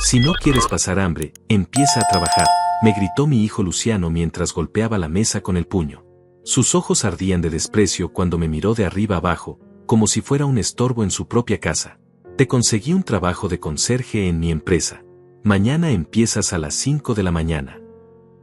Si no quieres pasar hambre, empieza a trabajar, me gritó mi hijo Luciano mientras golpeaba la mesa con el puño. Sus ojos ardían de desprecio cuando me miró de arriba abajo, como si fuera un estorbo en su propia casa. Te conseguí un trabajo de conserje en mi empresa. Mañana empiezas a las 5 de la mañana.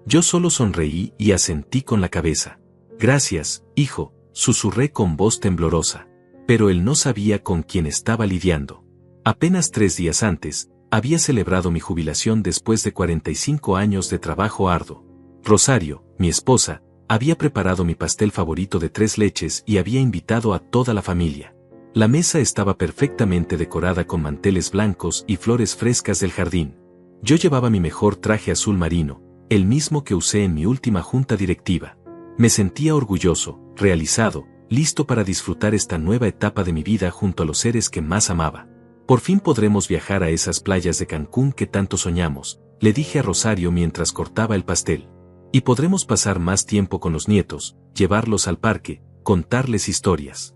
Yo solo sonreí y asentí con la cabeza. Gracias, hijo, susurré con voz temblorosa. Pero él no sabía con quién estaba lidiando. Apenas 3 días antes, había celebrado mi jubilación después de 45 años de trabajo arduo. Rosario, mi esposa, había preparado mi pastel favorito de 3 leches y había invitado a toda la familia. La mesa estaba perfectamente decorada con manteles blancos y flores frescas del jardín. Yo llevaba mi mejor traje azul marino, el mismo que usé en mi última junta directiva. Me sentía orgulloso, realizado, listo para disfrutar esta nueva etapa de mi vida junto a los seres que más amaba. Por fin podremos viajar a esas playas de Cancún que tanto soñamos, le dije a Rosario mientras cortaba el pastel. Y podremos pasar más tiempo con los nietos, llevarlos al parque, contarles historias.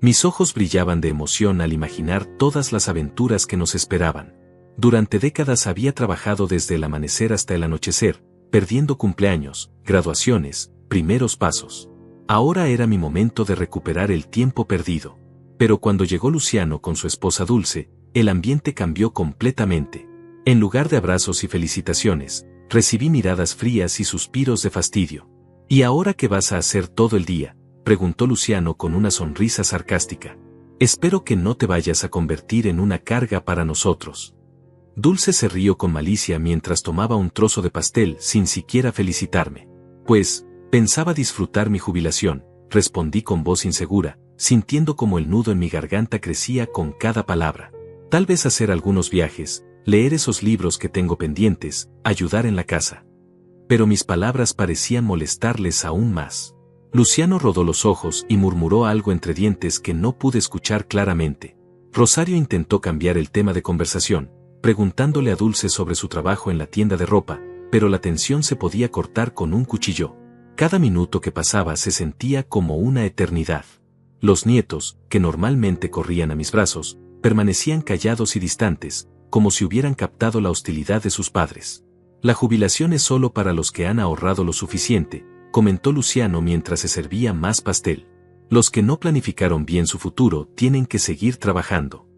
Mis ojos brillaban de emoción al imaginar todas las aventuras que nos esperaban. Durante décadas había trabajado desde el amanecer hasta el anochecer, perdiendo cumpleaños, graduaciones, primeros pasos. Ahora era mi momento de recuperar el tiempo perdido. Pero cuando llegó Luciano con su esposa Dulce, el ambiente cambió completamente. En lugar de abrazos y felicitaciones, recibí miradas frías y suspiros de fastidio. ¿Y ahora qué vas a hacer todo el día?, preguntó Luciano con una sonrisa sarcástica. Espero que no te vayas a convertir en una carga para nosotros. Dulce se rió con malicia mientras tomaba un trozo de pastel sin siquiera felicitarme. Pues, pensaba disfrutar mi jubilación, respondí con voz insegura, sintiendo como el nudo en mi garganta crecía con cada palabra. Tal vez hacer algunos viajes, leer esos libros que tengo pendientes, ayudar en la casa. Pero mis palabras parecían molestarles aún más. Luciano rodó los ojos y murmuró algo entre dientes que no pude escuchar claramente. Rosario intentó cambiar el tema de conversación, preguntándole a Dulce sobre su trabajo en la tienda de ropa, pero la tensión se podía cortar con un cuchillo. Cada minuto que pasaba se sentía como una eternidad. Los nietos, que normalmente corrían a mis brazos, permanecían callados y distantes, como si hubieran captado la hostilidad de sus padres. La jubilación es solo para los que han ahorrado lo suficiente, comentó Luciano mientras se servía más pastel. Los que no planificaron bien su futuro tienen que seguir trabajando.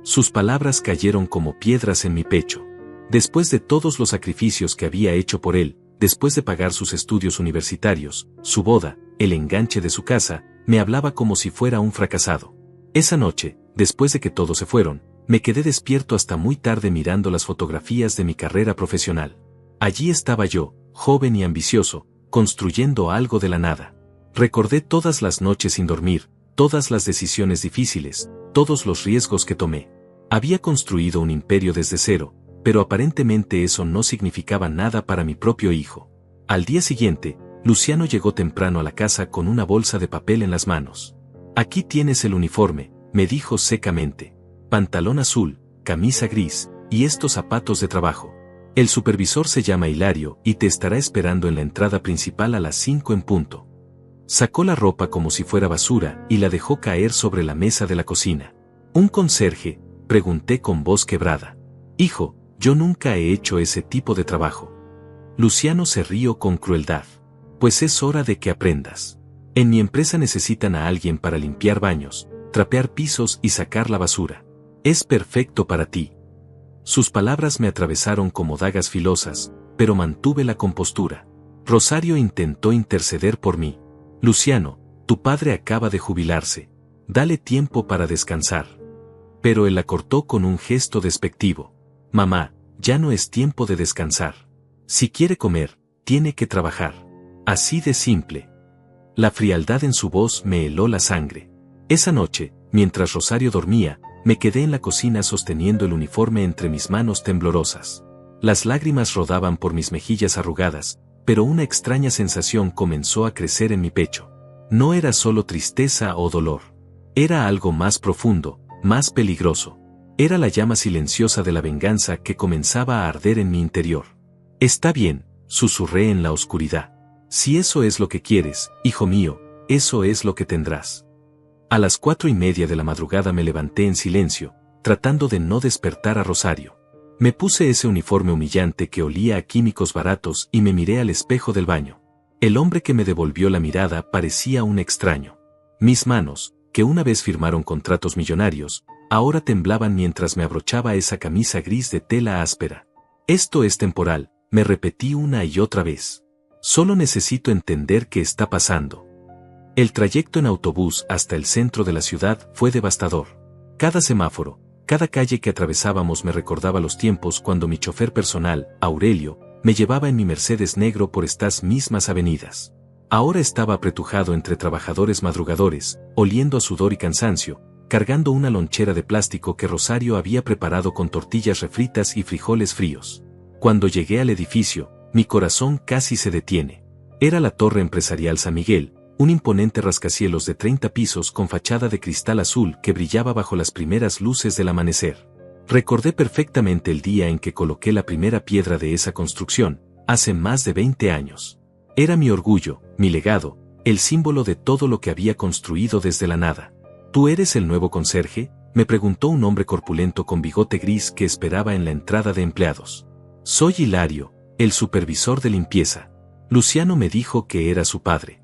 Sus palabras cayeron como piedras en mi pecho. Después de todos los sacrificios que había hecho por él, después de pagar sus estudios universitarios, su boda, el enganche de su casa, me hablaba como si fuera un fracasado. Esa noche, después de que todos se fueron, me quedé despierto hasta muy tarde mirando las fotografías de mi carrera profesional. Allí estaba yo, joven y ambicioso, construyendo algo de la nada. Recordé todas las noches sin dormir, todas las decisiones difíciles, todos los riesgos que tomé. Había construido un imperio desde cero, pero aparentemente eso no significaba nada para mi propio hijo. Al día siguiente, Luciano llegó temprano a la casa con una bolsa de papel en las manos. Aquí tienes el uniforme, me dijo secamente. Pantalón azul, camisa gris, y estos zapatos de trabajo. El supervisor se llama Hilario y te estará esperando en la entrada principal a las 5 en punto. Sacó la ropa como si fuera basura y la dejó caer sobre la mesa de la cocina. ¿Un conserje?, pregunté con voz quebrada. Hijo, yo nunca he hecho ese tipo de trabajo. Luciano se rió con crueldad. Pues es hora de que aprendas. En mi empresa necesitan a alguien para limpiar baños, trapear pisos y sacar la basura. Es perfecto para ti. Sus palabras me atravesaron como dagas filosas, pero mantuve la compostura. Rosario intentó interceder por mí. Luciano, tu padre acaba de jubilarse. Dale tiempo para descansar. Pero él la cortó con un gesto despectivo. Mamá, ya no es tiempo de descansar. Si quiere comer, tiene que trabajar. Así de simple. La frialdad en su voz me heló la sangre. Esa noche, mientras Rosario dormía, me quedé en la cocina sosteniendo el uniforme entre mis manos temblorosas. Las lágrimas rodaban por mis mejillas arrugadas, pero una extraña sensación comenzó a crecer en mi pecho. No era solo tristeza o dolor. Era algo más profundo, más peligroso. Era la llama silenciosa de la venganza que comenzaba a arder en mi interior. Está bien, susurré en la oscuridad. Si eso es lo que quieres, hijo mío, eso es lo que tendrás. A las 4:30 de la madrugada me levanté en silencio, tratando de no despertar a Rosario. Me puse ese uniforme humillante que olía a químicos baratos y me miré al espejo del baño. El hombre que me devolvió la mirada parecía un extraño. Mis manos, que una vez firmaron contratos millonarios, ahora temblaban mientras me abrochaba esa camisa gris de tela áspera. Esto es temporal, me repetí una y otra vez. Solo necesito entender qué está pasando. El trayecto en autobús hasta el centro de la ciudad fue devastador. Cada semáforo, cada calle que atravesábamos me recordaba los tiempos cuando mi chofer personal, Aurelio, me llevaba en mi Mercedes negro por estas mismas avenidas. Ahora estaba apretujado entre trabajadores madrugadores, oliendo a sudor y cansancio, cargando una lonchera de plástico que Rosario había preparado con tortillas refritas y frijoles fríos. Cuando llegué al edificio, mi corazón casi se detiene. Era la Torre Empresarial San Miguel, un imponente rascacielos de 30 pisos con fachada de cristal azul que brillaba bajo las primeras luces del amanecer. Recordé perfectamente el día en que coloqué la primera piedra de esa construcción, hace más de 20 años. Era mi orgullo, mi legado, el símbolo de todo lo que había construido desde la nada. ¿Tú eres el nuevo conserje?, me preguntó un hombre corpulento con bigote gris que esperaba en la entrada de empleados. Soy Hilario, el supervisor de limpieza. Luciano me dijo que era su padre.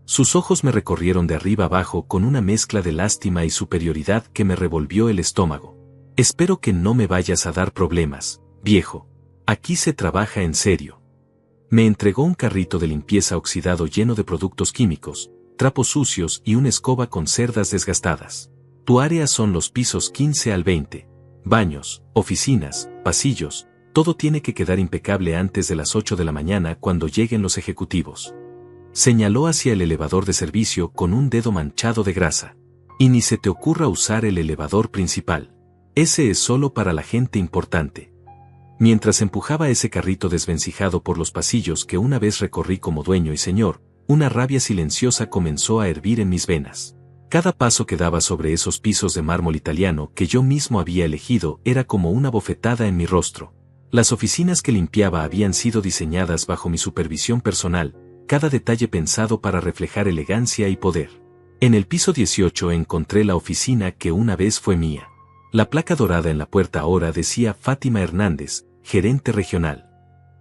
Sus ojos me recorrieron de arriba abajo con una mezcla de lástima y superioridad que me revolvió el estómago. Espero que no me vayas a dar problemas, viejo. Aquí se trabaja en serio. Me entregó un carrito de limpieza oxidado lleno de productos químicos, trapos sucios y una escoba con cerdas desgastadas. Tu área son los pisos 15 al 20. Baños, oficinas, pasillos, todo tiene que quedar impecable antes de las 8 de la mañana cuando lleguen los ejecutivos. Señaló hacia el elevador de servicio con un dedo manchado de grasa. Y ni se te ocurra usar el elevador principal. Ese es solo para la gente importante. Mientras empujaba ese carrito desvencijado por los pasillos que una vez recorrí como dueño y señor, una rabia silenciosa comenzó a hervir en mis venas. Cada paso que daba sobre esos pisos de mármol italiano que yo mismo había elegido era como una bofetada en mi rostro. Las oficinas que limpiaba habían sido diseñadas bajo mi supervisión personal, cada detalle pensado para reflejar elegancia y poder. En el piso 18 encontré la oficina que una vez fue mía. La placa dorada en la puerta ahora decía Fátima Hernández, gerente regional.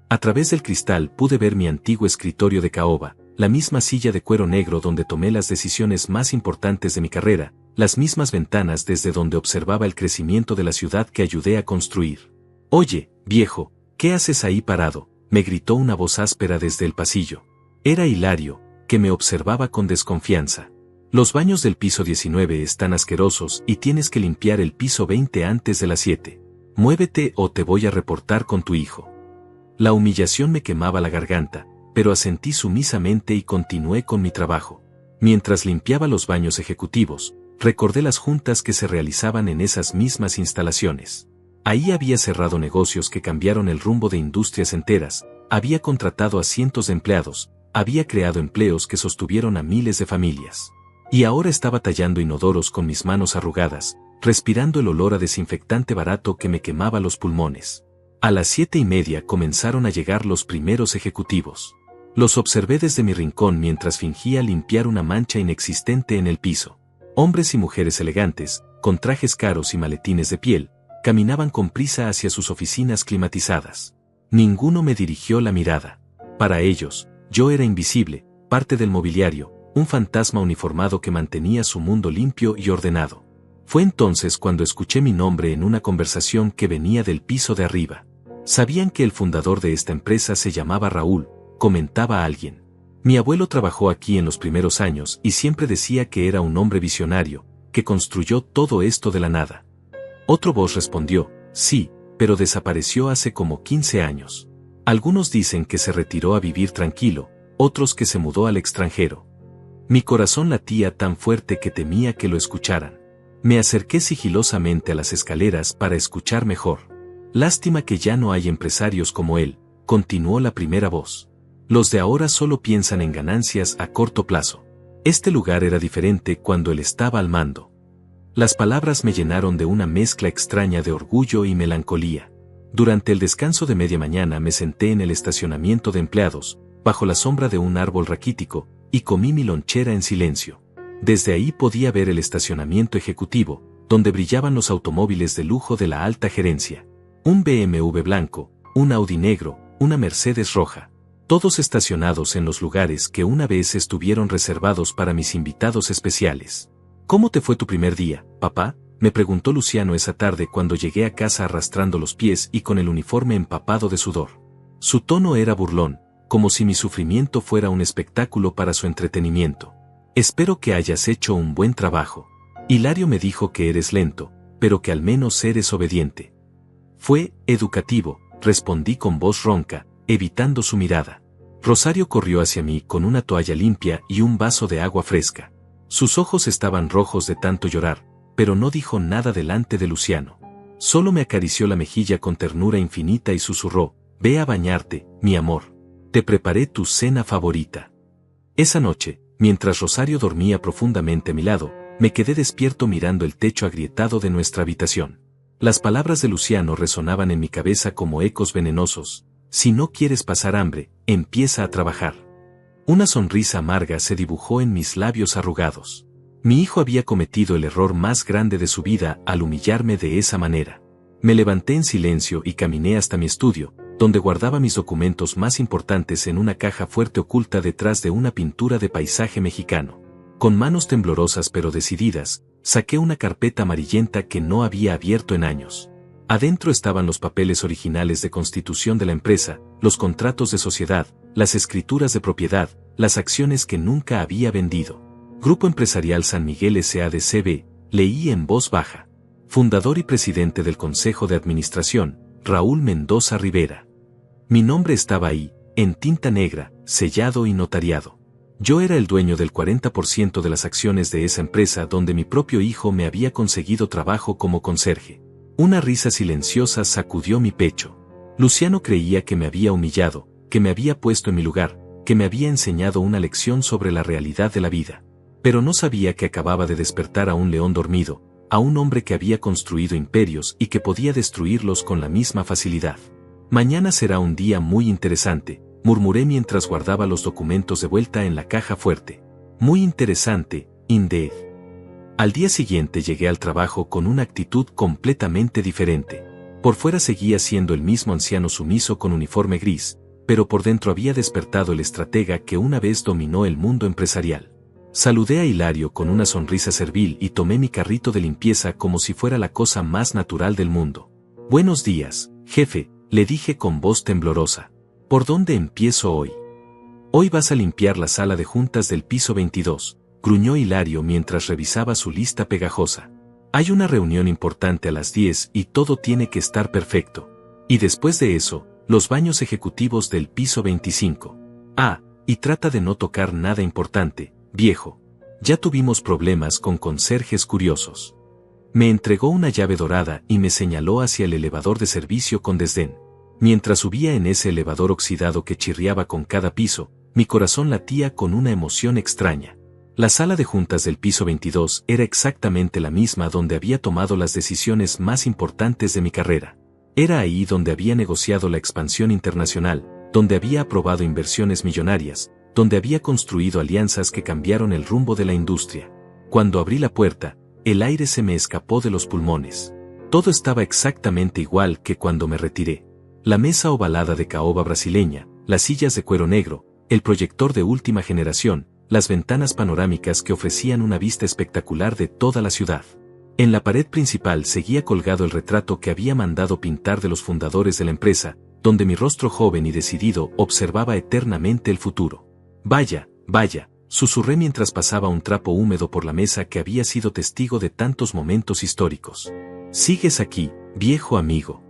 A través del cristal pude ver mi antiguo escritorio de caoba, la misma silla de cuero negro donde tomé las decisiones más importantes de mi carrera, las mismas ventanas desde donde observaba el crecimiento de la ciudad que ayudé a construir. Oye, viejo, ¿qué haces ahí parado?, me gritó una voz áspera desde el pasillo. Era Hilario, que me observaba con desconfianza. Los baños del piso 19 están asquerosos y tienes que limpiar el piso 20 antes de las 7. Muévete o te voy a reportar con tu hijo. La humillación me quemaba la garganta, pero asentí sumisamente y continué con mi trabajo. Mientras limpiaba los baños ejecutivos, recordé las juntas que se realizaban en esas mismas instalaciones. Ahí había cerrado negocios que cambiaron el rumbo de industrias enteras, había contratado a cientos de empleados, había creado empleos que sostuvieron a miles de familias. Y ahora estaba tallando inodoros con mis manos arrugadas, respirando el olor a desinfectante barato que me quemaba los pulmones. A las 7:30 comenzaron a llegar los primeros ejecutivos. Los observé desde mi rincón mientras fingía limpiar una mancha inexistente en el piso. Hombres y mujeres elegantes, con trajes caros y maletines de piel, caminaban con prisa hacia sus oficinas climatizadas. Ninguno me dirigió la mirada. Para ellos, yo era invisible, parte del mobiliario, un fantasma uniformado que mantenía su mundo limpio y ordenado. Fue entonces cuando escuché mi nombre en una conversación que venía del piso de arriba. ¿Sabían que el fundador de esta empresa se llamaba Raúl?, comentaba alguien. Mi abuelo trabajó aquí en los primeros años y siempre decía que era un hombre visionario, que construyó todo esto de la nada. Otra voz respondió, sí, pero desapareció hace como 15 años. Algunos dicen que se retiró a vivir tranquilo, otros que se mudó al extranjero. Mi corazón latía tan fuerte que temía que lo escucharan. Me acerqué sigilosamente a las escaleras para escuchar mejor. Lástima que ya no hay empresarios como él, continuó la primera voz. Los de ahora solo piensan en ganancias a corto plazo. Este lugar era diferente cuando él estaba al mando. Las palabras me llenaron de una mezcla extraña de orgullo y melancolía. Durante el descanso de media mañana me senté en el estacionamiento de empleados, bajo la sombra de un árbol raquítico, y comí mi lonchera en silencio. Desde ahí podía ver el estacionamiento ejecutivo, donde brillaban los automóviles de lujo de la alta gerencia. Un BMW blanco, un Audi negro, una Mercedes roja. Todos estacionados en los lugares que una vez estuvieron reservados para mis invitados especiales. ¿Cómo te fue tu primer día, papá?, me preguntó Luciano esa tarde cuando llegué a casa arrastrando los pies y con el uniforme empapado de sudor. Su tono era burlón, como si mi sufrimiento fuera un espectáculo para su entretenimiento. Espero que hayas hecho un buen trabajo. Hilario me dijo que eres lento, pero que al menos eres obediente. Fue educativo, respondí con voz ronca, evitando su mirada. Rosario corrió hacia mí con una toalla limpia y un vaso de agua fresca. Sus ojos estaban rojos de tanto llorar, pero no dijo nada delante de Luciano. Solo me acarició la mejilla con ternura infinita y susurró: «Ve a bañarte, mi amor. Te preparé tu cena favorita». Esa noche, mientras Rosario dormía profundamente a mi lado, me quedé despierto mirando el techo agrietado de nuestra habitación. Las palabras de Luciano resonaban en mi cabeza como ecos venenosos. Si no quieres pasar hambre, empieza a trabajar. Una sonrisa amarga se dibujó en mis labios arrugados. Mi hijo había cometido el error más grande de su vida al humillarme de esa manera. Me levanté en silencio y caminé hasta mi estudio, donde guardaba mis documentos más importantes en una caja fuerte oculta detrás de una pintura de paisaje mexicano. Con manos temblorosas pero decididas, saqué una carpeta amarillenta que no había abierto en años. Adentro estaban los papeles originales de constitución de la empresa, los contratos de sociedad, las escrituras de propiedad, las acciones que nunca había vendido. Grupo Empresarial San Miguel S.A.D.C.B., leí en voz baja. Fundador y presidente del Consejo de Administración, Raúl Mendoza Rivera. Mi nombre estaba ahí, en tinta negra, sellado y notariado. Yo era el dueño del 40% de las acciones de esa empresa donde mi propio hijo me había conseguido trabajo como conserje. Una risa silenciosa sacudió mi pecho. Luciano creía que me había humillado, que me había puesto en mi lugar, que me había enseñado una lección sobre la realidad de la vida. Pero no sabía que acababa de despertar a un león dormido, a un hombre que había construido imperios y que podía destruirlos con la misma facilidad. Mañana será un día muy interesante, murmuré mientras guardaba los documentos de vuelta en la caja fuerte. Muy interesante, indeed. Al día siguiente llegué al trabajo con una actitud completamente diferente. Por fuera seguía siendo el mismo anciano sumiso con uniforme gris, pero por dentro había despertado el estratega que una vez dominó el mundo empresarial. Saludé a Hilario con una sonrisa servil y tomé mi carrito de limpieza como si fuera la cosa más natural del mundo. Buenos días, jefe, le dije con voz temblorosa. ¿Por dónde empiezo hoy? Hoy vas a limpiar la sala de juntas del piso 22, gruñó Hilario mientras revisaba su lista pegajosa. Hay una reunión importante a las 10 y todo tiene que estar perfecto. Y después de eso, los baños ejecutivos del piso 25. Ah, y trata de no tocar nada importante, viejo. Ya tuvimos problemas con conserjes curiosos. Me entregó una llave dorada y me señaló hacia el elevador de servicio con desdén. Mientras subía en ese elevador oxidado que chirriaba con cada piso, mi corazón latía con una emoción extraña. La sala de juntas del piso 22 era exactamente la misma donde había tomado las decisiones más importantes de mi carrera. Era ahí donde había negociado la expansión internacional, donde había aprobado inversiones millonarias, donde había construido alianzas que cambiaron el rumbo de la industria. Cuando abrí la puerta, el aire se me escapó de los pulmones. Todo estaba exactamente igual que cuando me retiré. La mesa ovalada de caoba brasileña, las sillas de cuero negro, el proyector de última generación, las ventanas panorámicas que ofrecían una vista espectacular de toda la ciudad. En la pared principal seguía colgado el retrato que había mandado pintar de los fundadores de la empresa, donde mi rostro joven y decidido observaba eternamente el futuro. Vaya, vaya, susurré mientras pasaba un trapo húmedo por la mesa que había sido testigo de tantos momentos históricos. Sigues aquí, viejo amigo.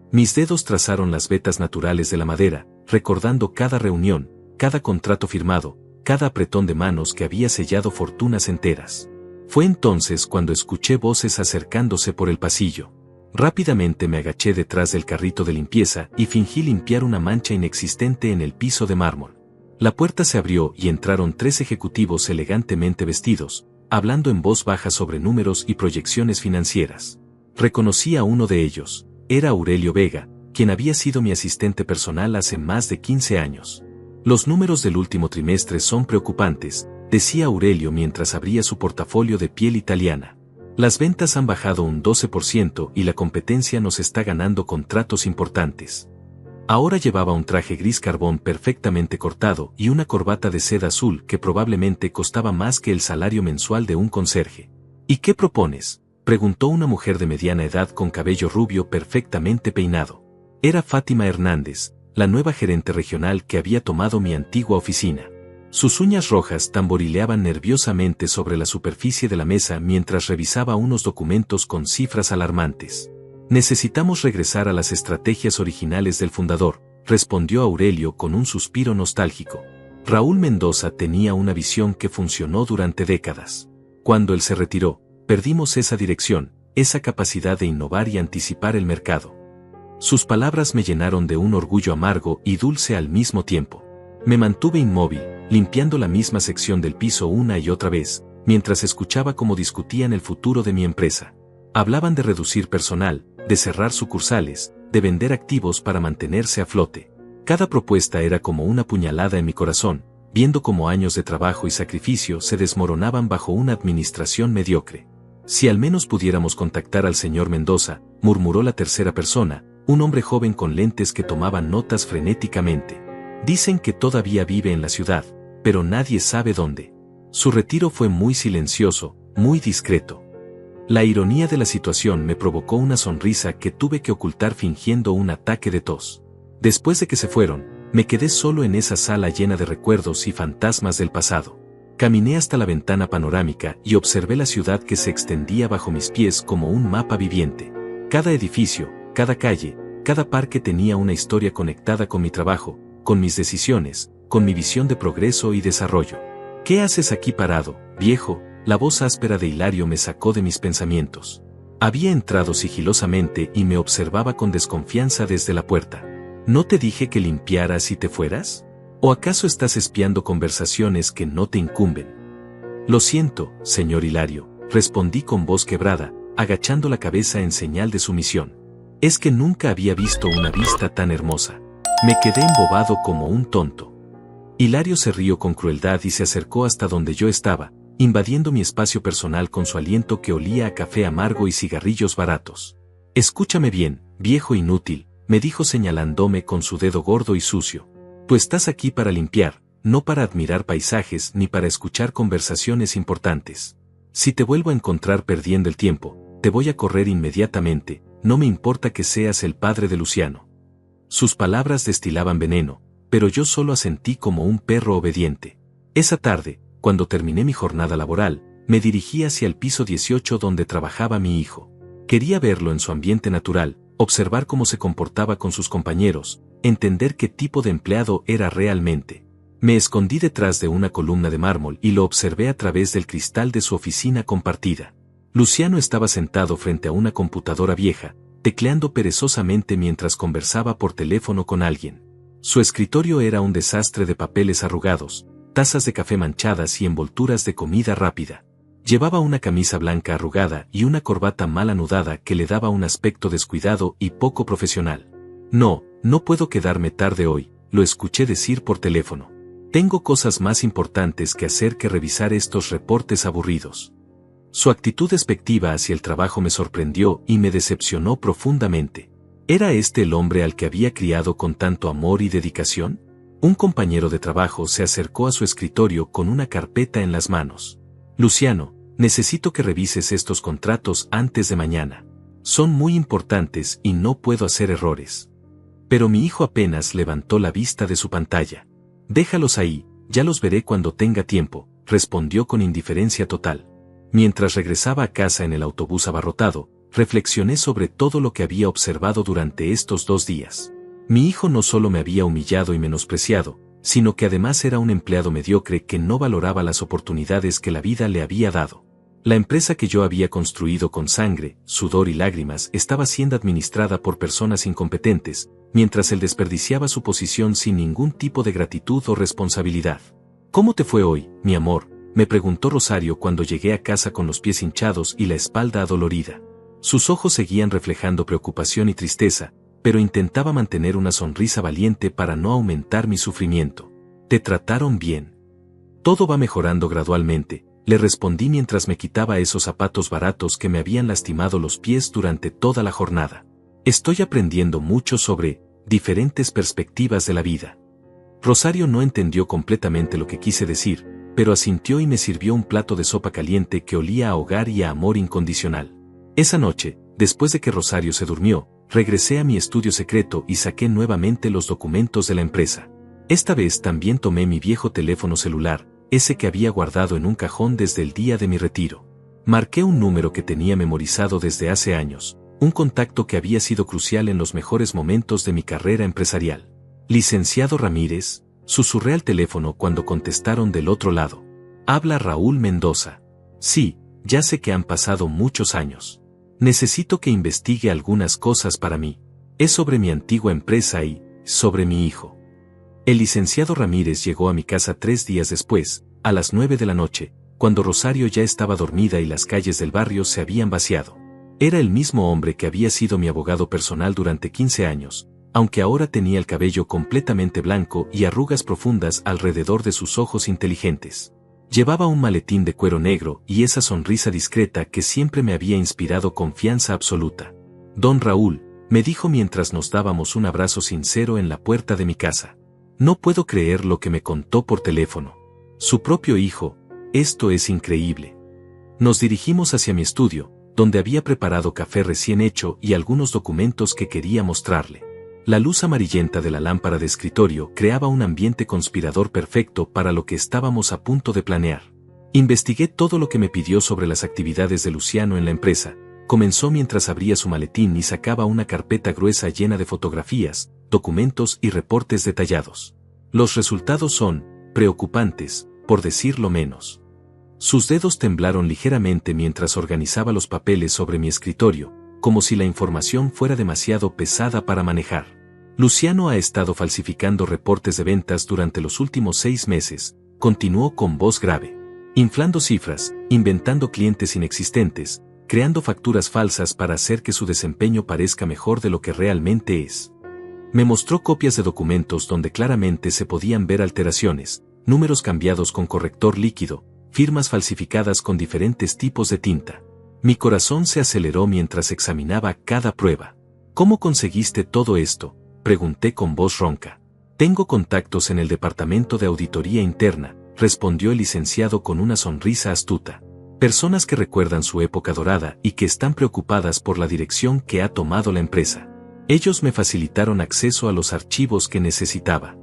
Mis dedos trazaron las vetas naturales de la madera, recordando cada reunión, cada contrato firmado, cada apretón de manos que había sellado fortunas enteras. Fue entonces cuando escuché voces acercándose por el pasillo. Rápidamente me agaché detrás del carrito de limpieza y fingí limpiar una mancha inexistente en el piso de mármol. La puerta se abrió y entraron 3 ejecutivos elegantemente vestidos, hablando en voz baja sobre números y proyecciones financieras. Reconocí a uno de ellos. Era Aurelio Vega, quien había sido mi asistente personal hace más de 15 años. Los números del último trimestre son preocupantes, decía Aurelio mientras abría su portafolio de piel italiana. Las ventas han bajado un 12% y la competencia nos está ganando contratos importantes. Ahora llevaba un traje gris carbón perfectamente cortado y una corbata de seda azul que probablemente costaba más que el salario mensual de un conserje. ¿Y qué propones?, preguntó una mujer de mediana edad con cabello rubio perfectamente peinado. Era Fátima Hernández, la nueva gerente regional que había tomado mi antigua oficina. Sus uñas rojas tamborileaban nerviosamente sobre la superficie de la mesa mientras revisaba unos documentos con cifras alarmantes. Necesitamos regresar a las estrategias originales del fundador, respondió Aurelio con un suspiro nostálgico. Raúl Mendoza tenía una visión que funcionó durante décadas. Cuando él se retiró, perdimos esa dirección, esa capacidad de innovar y anticipar el mercado. Sus palabras me llenaron de un orgullo amargo y dulce al mismo tiempo. Me mantuve inmóvil, limpiando la misma sección del piso una y otra vez, mientras escuchaba cómo discutían el futuro de mi empresa. Hablaban de reducir personal, de cerrar sucursales, de vender activos para mantenerse a flote. Cada propuesta era como una puñalada en mi corazón, viendo cómo años de trabajo y sacrificio se desmoronaban bajo una administración mediocre. Si al menos pudiéramos contactar al señor Mendoza, murmuró la tercera persona, un hombre joven con lentes que tomaba notas frenéticamente. Dicen que todavía vive en la ciudad, pero nadie sabe dónde. Su retiro fue muy silencioso, muy discreto. La ironía de la situación me provocó una sonrisa que tuve que ocultar fingiendo un ataque de tos. Después de que se fueron, me quedé solo en esa sala llena de recuerdos y fantasmas del pasado. Caminé hasta la ventana panorámica y observé la ciudad que se extendía bajo mis pies como un mapa viviente. Cada edificio, cada calle, cada parque tenía una historia conectada con mi trabajo, con mis decisiones, con mi visión de progreso y desarrollo. ¿Qué haces aquí parado, viejo? La voz áspera de Hilario me sacó de mis pensamientos. Había entrado sigilosamente y me observaba con desconfianza desde la puerta. ¿No te dije que limpiaras y te fueras? ¿O acaso estás espiando conversaciones que no te incumben? Lo siento, señor Hilario, respondí con voz quebrada, agachando la cabeza en señal de sumisión. Es que nunca había visto una vista tan hermosa. Me quedé embobado como un tonto. Hilario se rió con crueldad y se acercó hasta donde yo estaba, invadiendo mi espacio personal con su aliento que olía a café amargo y cigarrillos baratos. Escúchame bien, viejo inútil, me dijo señalándome con su dedo gordo y sucio. Tú estás aquí para limpiar, no para admirar paisajes ni para escuchar conversaciones importantes. Si te vuelvo a encontrar perdiendo el tiempo, te voy a correr inmediatamente, no me importa que seas el padre de Luciano. Sus palabras destilaban veneno, pero yo solo asentí como un perro obediente. Esa tarde, cuando terminé mi jornada laboral, me dirigí hacia el piso 18 donde trabajaba mi hijo. Quería verlo en su ambiente natural, observar cómo se comportaba con sus compañeros, entender qué tipo de empleado era realmente. Me escondí detrás de una columna de mármol y lo observé a través del cristal de su oficina compartida. Luciano estaba sentado frente a una computadora vieja, tecleando perezosamente mientras conversaba por teléfono con alguien. Su escritorio era un desastre de papeles arrugados, tazas de café manchadas y envolturas de comida rápida. Llevaba una camisa blanca arrugada y una corbata mal anudada que le daba un aspecto descuidado y poco profesional. No puedo quedarme tarde hoy, lo escuché decir por teléfono. Tengo cosas más importantes que hacer que revisar estos reportes aburridos. Su actitud despectiva hacia el trabajo me sorprendió y me decepcionó profundamente. ¿Era este el hombre al que había criado con tanto amor y dedicación? Un compañero de trabajo se acercó a su escritorio con una carpeta en las manos. Luciano, necesito que revises estos contratos antes de mañana. Son muy importantes y no puedo hacer errores. Pero mi hijo apenas levantó la vista de su pantalla. Déjalos ahí, ya los veré cuando tenga tiempo, respondió con indiferencia total. Mientras regresaba a casa en el autobús abarrotado, reflexioné sobre todo lo que había observado durante estos 2 días. Mi hijo no solo me había humillado y menospreciado, sino que además era un empleado mediocre que no valoraba las oportunidades que la vida le había dado. La empresa que yo había construido con sangre, sudor y lágrimas estaba siendo administrada por personas incompetentes, mientras él desperdiciaba su posición sin ningún tipo de gratitud o responsabilidad. ¿Cómo te fue hoy, mi amor?, me preguntó Rosario cuando llegué a casa con los pies hinchados y la espalda adolorida. Sus ojos seguían reflejando preocupación y tristeza, pero intentaba mantener una sonrisa valiente para no aumentar mi sufrimiento. ¿Te trataron bien? Todo va mejorando gradualmente, le respondí mientras me quitaba esos zapatos baratos que me habían lastimado los pies durante toda la jornada. Estoy aprendiendo mucho sobre diferentes perspectivas de la vida. Rosario no entendió completamente lo que quise decir, pero asintió y me sirvió un plato de sopa caliente que olía a hogar y a amor incondicional. Esa noche, después de que Rosario se durmió, regresé a mi estudio secreto y saqué nuevamente los documentos de la empresa. Esta vez también tomé mi viejo teléfono celular, ese que había guardado en un cajón desde el día de mi retiro. Marqué un número que tenía memorizado desde hace años, un contacto que había sido crucial en los mejores momentos de mi carrera empresarial. Licenciado Ramírez, susurré al teléfono cuando contestaron del otro lado. Habla Raúl Mendoza. Sí, ya sé que han pasado muchos años. Necesito que investigue algunas cosas para mí. Es sobre mi antigua empresa y sobre mi hijo. El licenciado Ramírez llegó a mi casa 3 días después, a las 9 de la noche, cuando Rosario ya estaba dormida y las calles del barrio se habían vaciado. Era el mismo hombre que había sido mi abogado personal durante 15 años, aunque ahora tenía el cabello completamente blanco y arrugas profundas alrededor de sus ojos inteligentes. Llevaba un maletín de cuero negro y esa sonrisa discreta que siempre me había inspirado confianza absoluta. Don Raúl, me dijo mientras nos dábamos un abrazo sincero en la puerta de mi casa. No puedo creer lo que me contó por teléfono. Su propio hijo, esto es increíble. Nos dirigimos hacia mi estudio, donde había preparado café recién hecho y algunos documentos que quería mostrarle. La luz amarillenta de la lámpara de escritorio creaba un ambiente conspirador perfecto para lo que estábamos a punto de planear. Investigué todo lo que me pidió sobre las actividades de Luciano en la empresa. Comenzó mientras abría su maletín y sacaba una carpeta gruesa llena de fotografías, documentos y reportes detallados. Los resultados son preocupantes, por decirlo menos. Sus dedos temblaron ligeramente mientras organizaba los papeles sobre mi escritorio, como si la información fuera demasiado pesada para manejar. Luciano ha estado falsificando reportes de ventas durante los últimos 6 meses, continuó con voz grave. Inflando cifras, inventando clientes inexistentes, creando facturas falsas para hacer que su desempeño parezca mejor de lo que realmente es. Me mostró copias de documentos donde claramente se podían ver alteraciones, números cambiados con corrector líquido, firmas falsificadas con diferentes tipos de tinta. Mi corazón se aceleró mientras examinaba cada prueba. ¿Cómo conseguiste todo esto?, pregunté con voz ronca. Tengo contactos en el departamento de auditoría interna, respondió el licenciado con una sonrisa astuta. Personas que recuerdan su época dorada y que están preocupadas por la dirección que ha tomado la empresa. Ellos me facilitaron acceso a los archivos que necesitaba.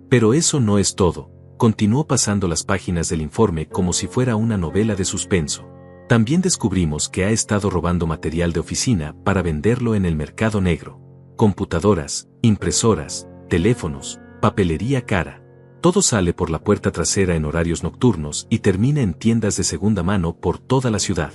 Pero eso no es todo, continuó pasando las páginas del informe como si fuera una novela de suspenso. También descubrimos que ha estado robando material de oficina para venderlo en el mercado negro. Computadoras, impresoras, teléfonos, papelería cara. Todo sale por la puerta trasera en horarios nocturnos y termina en tiendas de segunda mano por toda la ciudad.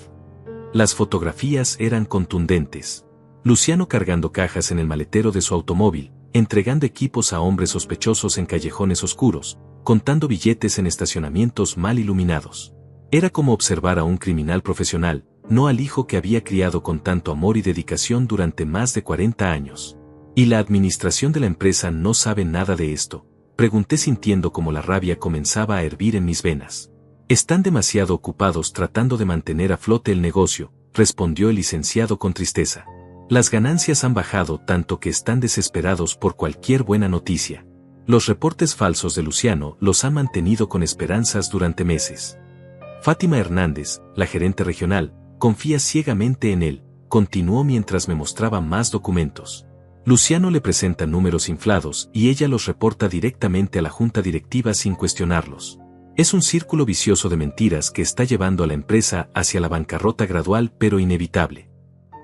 Las fotografías eran contundentes. Luciano cargando cajas en el maletero de su automóvil, entregando equipos a hombres sospechosos en callejones oscuros, contando billetes en estacionamientos mal iluminados. Era como observar a un criminal profesional, no al hijo que había criado con tanto amor y dedicación durante más de 40 años. ¿Y la administración de la empresa no sabe nada de esto?, pregunté sintiendo como la rabia comenzaba a hervir en mis venas. Están demasiado ocupados tratando de mantener a flote el negocio, respondió el licenciado con tristeza. Las ganancias han bajado tanto que están desesperados por cualquier buena noticia. Los reportes falsos de Luciano los han mantenido con esperanzas durante meses. Fátima Hernández, la gerente regional, confía ciegamente en él, continuó mientras me mostraba más documentos. Luciano le presenta números inflados y ella los reporta directamente a la junta directiva sin cuestionarlos. Es un círculo vicioso de mentiras que está llevando a la empresa hacia la bancarrota gradual pero inevitable.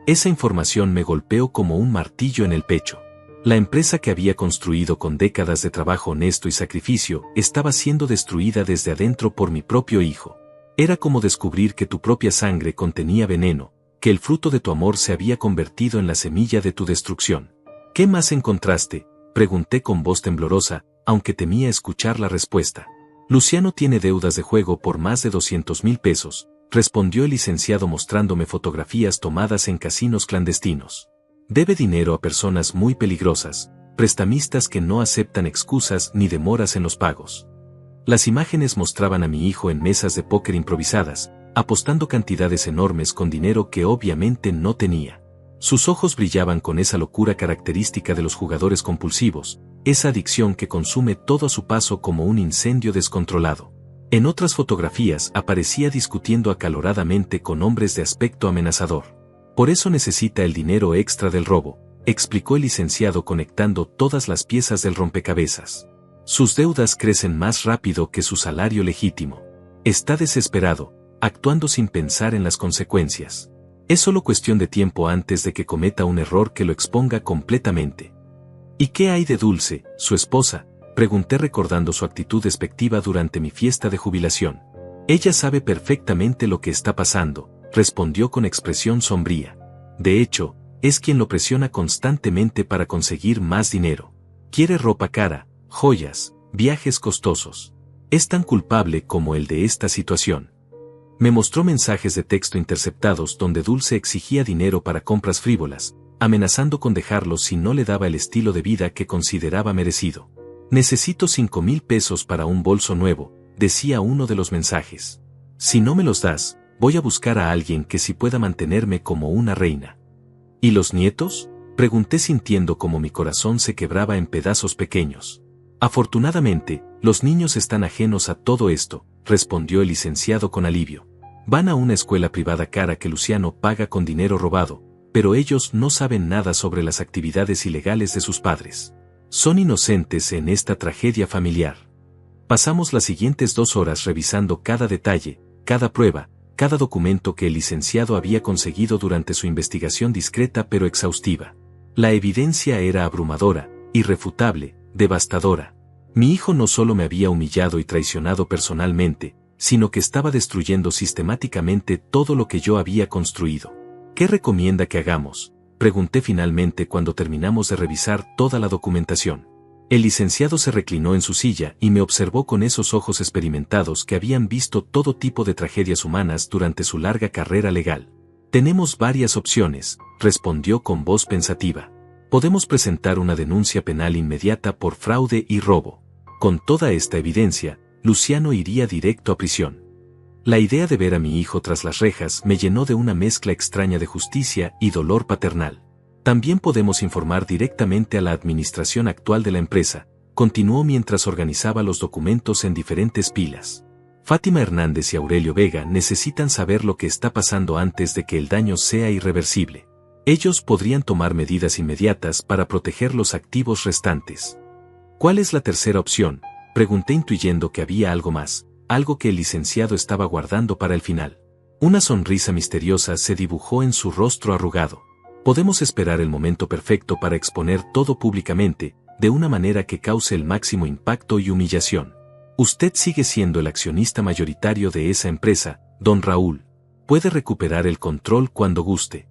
Esa información me golpeó como un martillo en el pecho. La empresa que había construido con décadas de trabajo honesto y sacrificio estaba siendo destruida desde adentro por mi propio hijo. Era como descubrir que tu propia sangre contenía veneno, que el fruto de tu amor se había convertido en la semilla de tu destrucción. ¿Qué más encontraste?, pregunté con voz temblorosa, aunque temía escuchar la respuesta. Luciano tiene deudas de juego por más de 200,000 pesos, respondió el licenciado mostrándome fotografías tomadas en casinos clandestinos. Debe dinero a personas muy peligrosas, prestamistas que no aceptan excusas ni demoras en los pagos. Las imágenes mostraban a mi hijo en mesas de póker improvisadas, apostando cantidades enormes con dinero que obviamente no tenía. Sus ojos brillaban con esa locura característica de los jugadores compulsivos, esa adicción que consume todo a su paso como un incendio descontrolado. En otras fotografías aparecía discutiendo acaloradamente con hombres de aspecto amenazador. Por eso necesita el dinero extra del robo, explicó el licenciado conectando todas las piezas del rompecabezas. Sus deudas crecen más rápido que su salario legítimo. Está desesperado, actuando sin pensar en las consecuencias. Es solo cuestión de tiempo antes de que cometa un error que lo exponga completamente. ¿Y qué hay de Dulce, su esposa?, pregunté recordando su actitud despectiva durante mi fiesta de jubilación. Ella sabe perfectamente lo que está pasando, respondió con expresión sombría. De hecho, es quien lo presiona constantemente para conseguir más dinero. Quiere ropa cara, joyas, viajes costosos. Es tan culpable como el de esta situación. Me mostró mensajes de texto interceptados donde Dulce exigía dinero para compras frívolas, amenazando con dejarlo si no le daba el estilo de vida que consideraba merecido. Necesito 5,000 pesos para un bolso nuevo, decía uno de los mensajes. Si no me los das, voy a buscar a alguien que sí pueda mantenerme como una reina. ¿Y los nietos?, pregunté sintiendo como mi corazón se quebraba en pedazos pequeños. Afortunadamente, los niños están ajenos a todo esto, respondió el licenciado con alivio. Van a una escuela privada cara que Luciano paga con dinero robado, pero ellos no saben nada sobre las actividades ilegales de sus padres. Son inocentes en esta tragedia familiar. Pasamos las siguientes 2 horas revisando cada detalle, cada prueba, cada documento que el licenciado había conseguido durante su investigación discreta pero exhaustiva. La evidencia era abrumadora, irrefutable, devastadora. Mi hijo no solo me había humillado y traicionado personalmente, sino que estaba destruyendo sistemáticamente todo lo que yo había construido. ¿Qué recomienda que hagamos?, pregunté finalmente cuando terminamos de revisar toda la documentación. El licenciado se reclinó en su silla y me observó con esos ojos experimentados que habían visto todo tipo de tragedias humanas durante su larga carrera legal. Tenemos varias opciones, respondió con voz pensativa. Podemos presentar una denuncia penal inmediata por fraude y robo. Con toda esta evidencia, Luciano iría directo a prisión. La idea de ver a mi hijo tras las rejas me llenó de una mezcla extraña de justicia y dolor paternal. También podemos informar directamente a la administración actual de la empresa, continuó mientras organizaba los documentos en diferentes pilas. Fátima Hernández y Aurelio Vega necesitan saber lo que está pasando antes de que el daño sea irreversible. Ellos podrían tomar medidas inmediatas para proteger los activos restantes. ¿Cuál es la tercera opción?, pregunté intuyendo que había algo más, algo que el licenciado estaba guardando para el final. Una sonrisa misteriosa se dibujó en su rostro arrugado. Podemos esperar el momento perfecto para exponer todo públicamente, de una manera que cause el máximo impacto y humillación. Usted sigue siendo el accionista mayoritario de esa empresa, don Raúl. Puede recuperar el control cuando guste.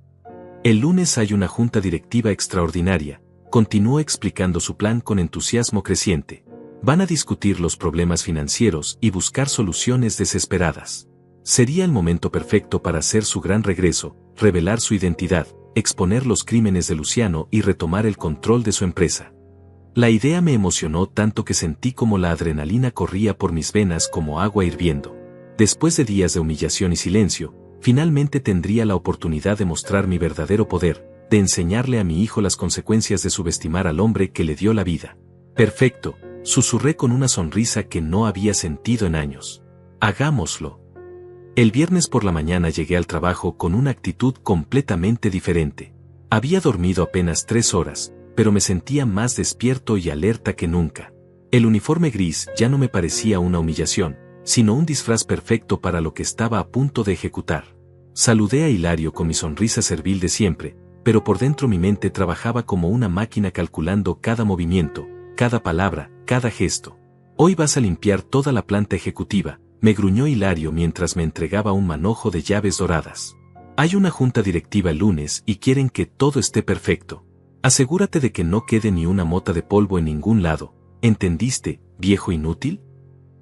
El lunes hay una junta directiva extraordinaria, continuó explicando su plan con entusiasmo creciente. Van a discutir los problemas financieros y buscar soluciones desesperadas. Sería el momento perfecto para hacer su gran regreso, revelar su identidad, exponer los crímenes de Luciano y retomar el control de su empresa. La idea me emocionó tanto que sentí como la adrenalina corría por mis venas como agua hirviendo. Después de días de humillación y silencio, finalmente tendría la oportunidad de mostrar mi verdadero poder, de enseñarle a mi hijo las consecuencias de subestimar al hombre que le dio la vida. Perfecto, susurré con una sonrisa que no había sentido en años. Hagámoslo. El viernes por la mañana llegué al trabajo con una actitud completamente diferente. Había dormido apenas 3 horas, pero me sentía más despierto y alerta que nunca. El uniforme gris ya no me parecía una humillación, sino un disfraz perfecto para lo que estaba a punto de ejecutar. Saludé a Hilario con mi sonrisa servil de siempre, pero por dentro mi mente trabajaba como una máquina calculando cada movimiento, cada palabra, cada gesto. Hoy vas a limpiar toda la planta ejecutiva, me gruñó Hilario mientras me entregaba un manojo de llaves doradas. Hay una junta directiva el lunes y quieren que todo esté perfecto. Asegúrate de que no quede ni una mota de polvo en ningún lado. ¿Entendiste, viejo inútil?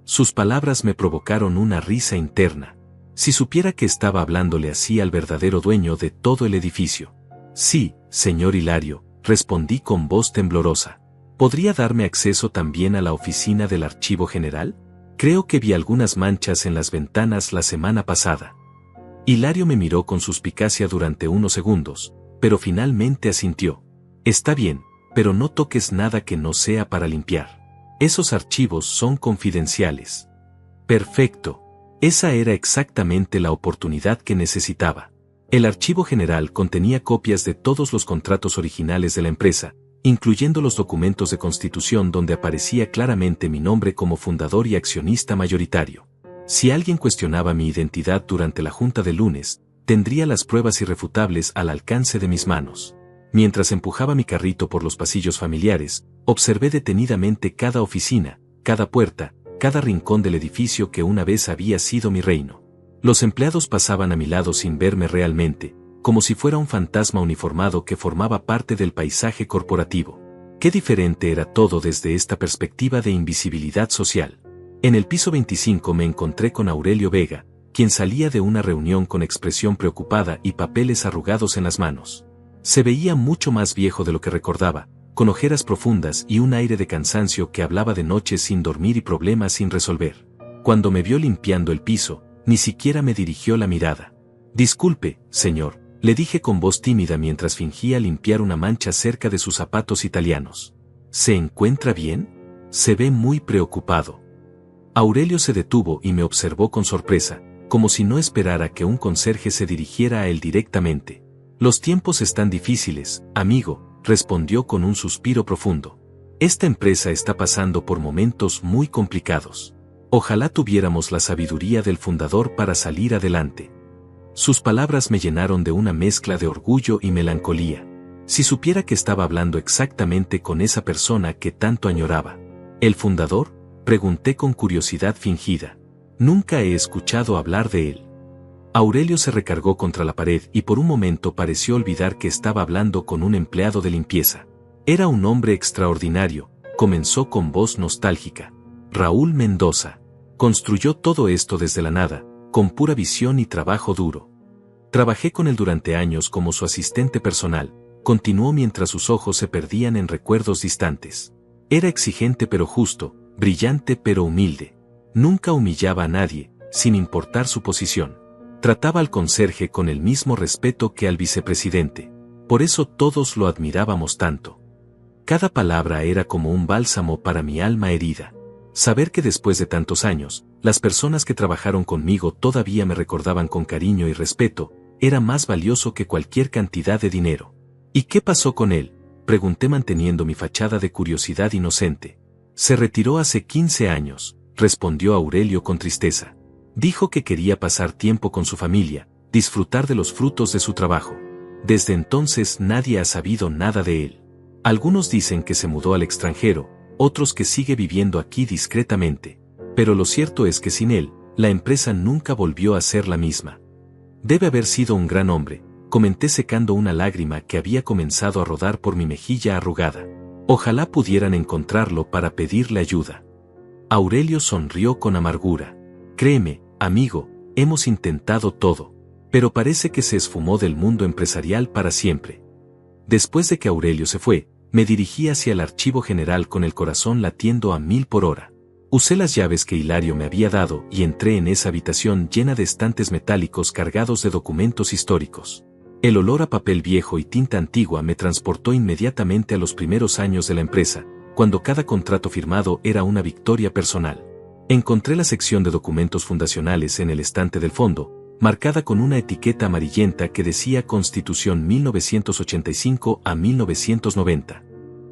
Sus palabras me provocaron una risa interna. Si supiera que estaba hablándole así al verdadero dueño de todo el edificio. Sí, señor Hilario, respondí con voz temblorosa. ¿Podría darme acceso también a la oficina del archivo general? Creo que vi algunas manchas en las ventanas la semana pasada. Hilario me miró con suspicacia durante unos segundos, pero finalmente asintió. Está bien, pero no toques nada que no sea para limpiar. Esos archivos son confidenciales. Perfecto. Esa era exactamente la oportunidad que necesitaba. El archivo general contenía copias de todos los contratos originales de la empresa, incluyendo los documentos de constitución donde aparecía claramente mi nombre como fundador y accionista mayoritario. Si alguien cuestionaba mi identidad durante la junta del lunes, tendría las pruebas irrefutables al alcance de mis manos. Mientras empujaba mi carrito por los pasillos familiares, observé detenidamente cada oficina, cada puerta, cada rincón del edificio que una vez había sido mi reino. Los empleados pasaban a mi lado sin verme realmente, como si fuera un fantasma uniformado que formaba parte del paisaje corporativo. Qué diferente era todo desde esta perspectiva de invisibilidad social. En el piso 25 me encontré con Aurelio Vega, quien salía de una reunión con expresión preocupada y papeles arrugados en las manos. Se veía mucho más viejo de lo que recordaba, con ojeras profundas y un aire de cansancio que hablaba de noches sin dormir y problemas sin resolver. Cuando me vio limpiando el piso, ni siquiera me dirigió la mirada. Disculpe, señor, le dije con voz tímida mientras fingía limpiar una mancha cerca de sus zapatos italianos. ¿Se encuentra bien? Se ve muy preocupado. Aurelio se detuvo y me observó con sorpresa, como si no esperara que un conserje se dirigiera a él directamente. Los tiempos están difíciles, amigo, respondió con un suspiro profundo. Esta empresa está pasando por momentos muy complicados. Ojalá tuviéramos la sabiduría del fundador para salir adelante. Sus palabras me llenaron de una mezcla de orgullo y melancolía. Si supiera que estaba hablando exactamente con esa persona que tanto añoraba. ¿El fundador? Pregunté con curiosidad fingida. Nunca he escuchado hablar de él. Aurelio se recargó contra la pared y por un momento pareció olvidar que estaba hablando con un empleado de limpieza. Era un hombre extraordinario, comenzó con voz nostálgica. Raúl Mendoza. Construyó todo esto desde la nada, con pura visión y trabajo duro. Trabajé con él durante años como su asistente personal, continuó mientras sus ojos se perdían en recuerdos distantes. Era exigente pero justo, brillante pero humilde. Nunca humillaba a nadie, sin importar su posición. Trataba al conserje con el mismo respeto que al vicepresidente. Por eso todos lo admirábamos tanto. Cada palabra era como un bálsamo para mi alma herida. Saber que después de tantos años, las personas que trabajaron conmigo todavía me recordaban con cariño y respeto, era más valioso que cualquier cantidad de dinero. ¿Y qué pasó con él?, pregunté manteniendo mi fachada de curiosidad inocente. Se retiró hace 15 años, respondió Aurelio con tristeza. Dijo que quería pasar tiempo con su familia, disfrutar de los frutos de su trabajo. Desde entonces nadie ha sabido nada de él. Algunos dicen que se mudó al extranjero, otros que sigue viviendo aquí discretamente. Pero lo cierto es que sin él, la empresa nunca volvió a ser la misma. Debe haber sido un gran hombre, comenté secando una lágrima que había comenzado a rodar por mi mejilla arrugada. Ojalá pudieran encontrarlo para pedirle ayuda. Aurelio sonrió con amargura. Créeme, amigo, hemos intentado todo. Pero parece que se esfumó del mundo empresarial para siempre. Después de que Aurelio se fue, me dirigí hacia el archivo general con el corazón latiendo a 1000 por hora. Usé las llaves que Hilario me había dado y entré en esa habitación llena de estantes metálicos cargados de documentos históricos. El olor a papel viejo y tinta antigua me transportó inmediatamente a los primeros años de la empresa, cuando cada contrato firmado era una victoria personal. Encontré la sección de documentos fundacionales en el estante del fondo, marcada con una etiqueta amarillenta que decía Constitución 1985 a 1990.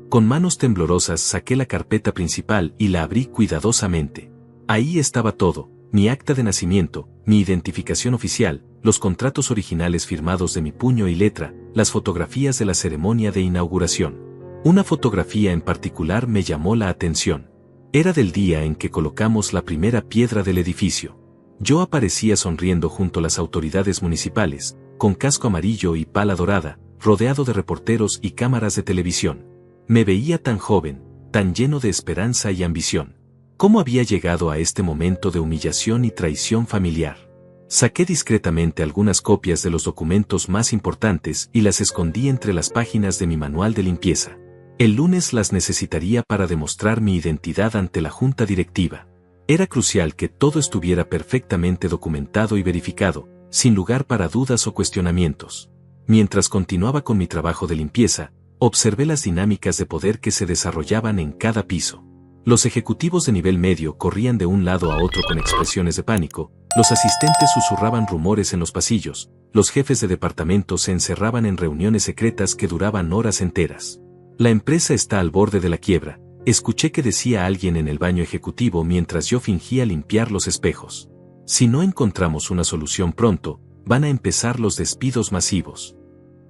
Con manos temblorosas saqué la carpeta principal y la abrí cuidadosamente. Ahí estaba todo, mi acta de nacimiento, mi identificación oficial, los contratos originales firmados de mi puño y letra, las fotografías de la ceremonia de inauguración. Una fotografía en particular me llamó la atención. Era del día en que colocamos la primera piedra del edificio. Yo aparecía sonriendo junto a las autoridades municipales, con casco amarillo y pala dorada, rodeado de reporteros y cámaras de televisión. Me veía tan joven, tan lleno de esperanza y ambición. ¿Cómo había llegado a este momento de humillación y traición familiar? Saqué discretamente algunas copias de los documentos más importantes y las escondí entre las páginas de mi manual de limpieza. El lunes las necesitaría para demostrar mi identidad ante la junta directiva. Era crucial que todo estuviera perfectamente documentado y verificado, sin lugar para dudas o cuestionamientos. Mientras continuaba con mi trabajo de limpieza, observé las dinámicas de poder que se desarrollaban en cada piso. Los ejecutivos de nivel medio corrían de un lado a otro con expresiones de pánico, los asistentes susurraban rumores en los pasillos, los jefes de departamento se encerraban en reuniones secretas que duraban horas enteras. La empresa está al borde de la quiebra, escuché que decía alguien en el baño ejecutivo mientras yo fingía limpiar los espejos. Si no encontramos una solución pronto, van a empezar los despidos masivos.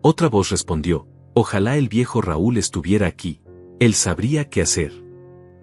Otra voz respondió, ojalá el viejo Raúl estuviera aquí. Él sabría qué hacer.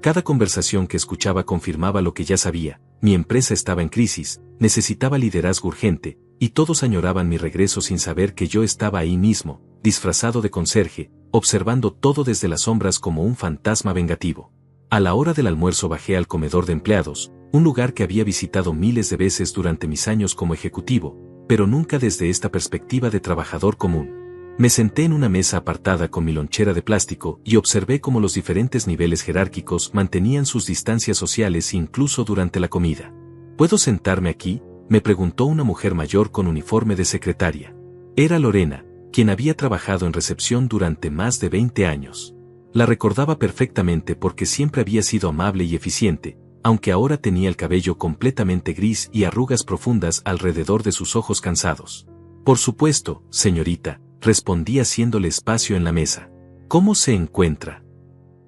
Cada conversación que escuchaba confirmaba lo que ya sabía, mi empresa estaba en crisis, necesitaba liderazgo urgente, y todos añoraban mi regreso sin saber que yo estaba ahí mismo, disfrazado de conserje, observando todo desde las sombras como un fantasma vengativo. A la hora del almuerzo bajé al comedor de empleados, un lugar que había visitado miles de veces durante mis años como ejecutivo, pero nunca desde esta perspectiva de trabajador común. Me senté en una mesa apartada con mi lonchera de plástico y observé cómo los diferentes niveles jerárquicos mantenían sus distancias sociales incluso durante la comida. ¿Puedo sentarme aquí?, me preguntó una mujer mayor con uniforme de secretaria. Era Lorena, quien había trabajado en recepción durante más de 20 años. La recordaba perfectamente porque siempre había sido amable y eficiente, aunque ahora tenía el cabello completamente gris y arrugas profundas alrededor de sus ojos cansados. Por supuesto, señorita, respondí haciéndole espacio en la mesa. ¿Cómo se encuentra?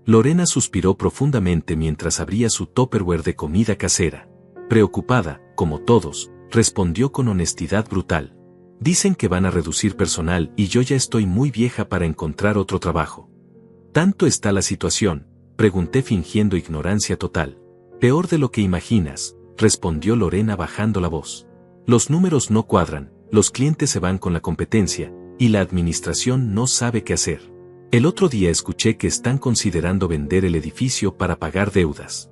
Lorena suspiró profundamente mientras abría su tupperware de comida casera. Preocupada, como todos, respondió con honestidad brutal. Dicen que van a reducir personal y yo ya estoy muy vieja para encontrar otro trabajo. ¿Tanto está la situación?, pregunté fingiendo ignorancia total. Peor de lo que imaginas, respondió Lorena bajando la voz. Los números no cuadran, los clientes se van con la competencia, y la administración no sabe qué hacer. El otro día escuché que están considerando vender el edificio para pagar deudas.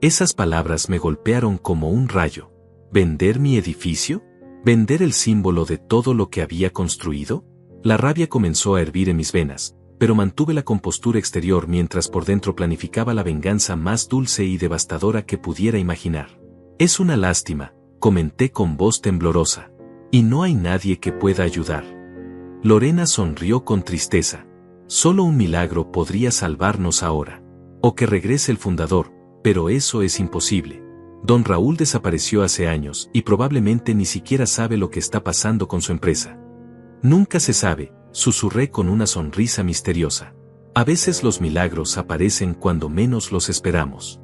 Esas palabras me golpearon como un rayo. ¿Vender mi edificio? ¿Vender el símbolo de todo lo que había construido? La rabia comenzó a hervir en mis venas, pero mantuve la compostura exterior mientras por dentro planificaba la venganza más dulce y devastadora que pudiera imaginar. Es una lástima, comenté con voz temblorosa. Y no hay nadie que pueda ayudar. Lorena sonrió con tristeza. Solo un milagro podría salvarnos ahora. O que regrese el fundador, pero eso es imposible. Don Raúl desapareció hace años y probablemente ni siquiera sabe lo que está pasando con su empresa. Nunca se sabe, susurré con una sonrisa misteriosa. A veces los milagros aparecen cuando menos los esperamos.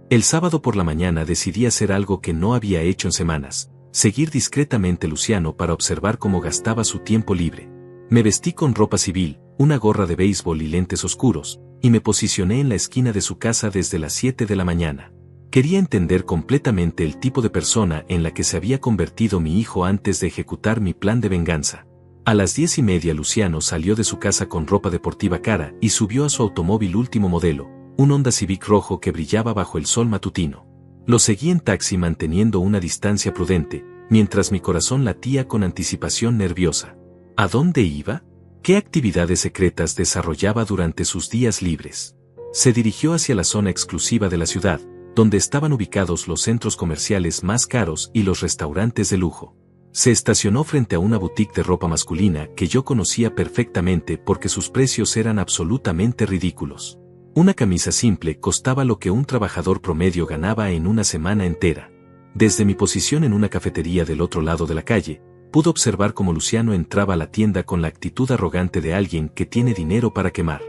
El sábado por la mañana decidí hacer algo que no había hecho en semanas. Seguir discretamente a Luciano para observar cómo gastaba su tiempo libre. Me vestí con ropa civil, una gorra de béisbol y lentes oscuros, y me posicioné en la esquina de su casa desde las 7 de la mañana. Quería entender completamente el tipo de persona en la que se había convertido mi hijo antes de ejecutar mi plan de venganza. A las 10:30 Luciano salió de su casa con ropa deportiva cara y subió a su automóvil último modelo, un Honda Civic rojo que brillaba bajo el sol matutino. Lo seguí en taxi manteniendo una distancia prudente, mientras mi corazón latía con anticipación nerviosa. ¿A dónde iba? ¿Qué actividades secretas desarrollaba durante sus días libres? Se dirigió hacia la zona exclusiva de la ciudad, donde estaban ubicados los centros comerciales más caros y los restaurantes de lujo. Se estacionó frente a una boutique de ropa masculina que yo conocía perfectamente porque sus precios eran absolutamente ridículos. Una camisa simple costaba lo que un trabajador promedio ganaba en una semana entera. Desde mi posición en una cafetería del otro lado de la calle, pude observar cómo Luciano entraba a la tienda con la actitud arrogante de alguien que tiene dinero para quemar.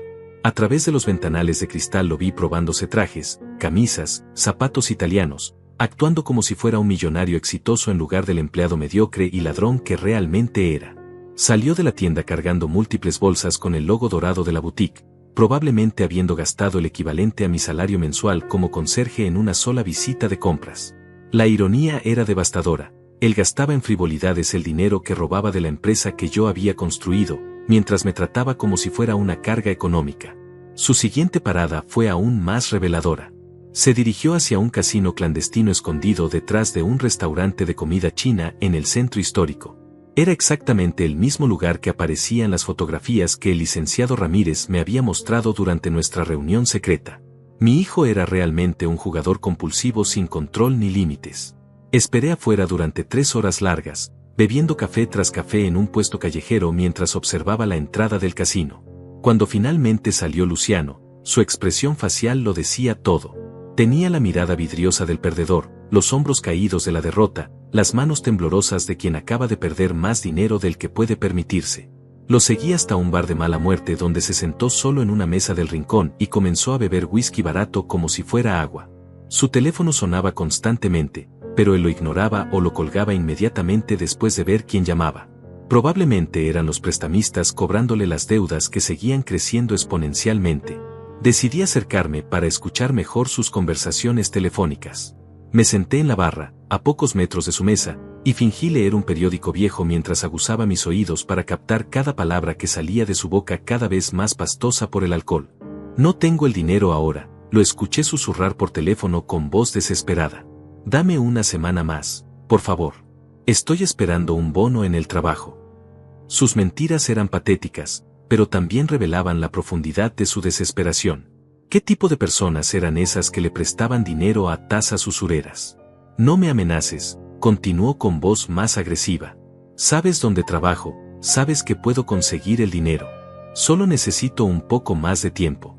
A través de los ventanales de cristal lo vi probándose trajes, camisas, zapatos italianos, actuando como si fuera un millonario exitoso en lugar del empleado mediocre y ladrón que realmente era. Salió de la tienda cargando múltiples bolsas con el logo dorado de la boutique, probablemente habiendo gastado el equivalente a mi salario mensual como conserje en una sola visita de compras. La ironía era devastadora. Él gastaba en frivolidades el dinero que robaba de la empresa que yo había construido, mientras me trataba como si fuera una carga económica. Su siguiente parada fue aún más reveladora. Se dirigió hacia un casino clandestino escondido detrás de un restaurante de comida china en el centro histórico. Era exactamente el mismo lugar que aparecía en las fotografías que el licenciado Ramírez me había mostrado durante nuestra reunión secreta. Mi hijo era realmente un jugador compulsivo sin control ni límites. Esperé afuera durante 3 horas largas, bebiendo café tras café en un puesto callejero mientras observaba la entrada del casino. Cuando finalmente salió Luciano, su expresión facial lo decía todo. Tenía la mirada vidriosa del perdedor, los hombros caídos de la derrota, las manos temblorosas de quien acaba de perder más dinero del que puede permitirse. Lo seguí hasta un bar de mala muerte donde se sentó solo en una mesa del rincón y comenzó a beber whisky barato como si fuera agua. Su teléfono sonaba constantemente, pero él lo ignoraba o lo colgaba inmediatamente después de ver quién llamaba. Probablemente eran los prestamistas cobrándole las deudas que seguían creciendo exponencialmente. Decidí acercarme para escuchar mejor sus conversaciones telefónicas. Me senté en la barra, a pocos metros de su mesa, y fingí leer un periódico viejo mientras aguzaba mis oídos para captar cada palabra que salía de su boca cada vez más pastosa por el alcohol. No tengo el dinero ahora, lo escuché susurrar por teléfono con voz desesperada. Dame una semana más, por favor. Estoy esperando un bono en el trabajo. Sus mentiras eran patéticas, pero también revelaban la profundidad de su desesperación. ¿Qué tipo de personas eran esas que le prestaban dinero a tasas usureras? No me amenaces, continuó con voz más agresiva. Sabes dónde trabajo, sabes que puedo conseguir el dinero. Solo necesito un poco más de tiempo.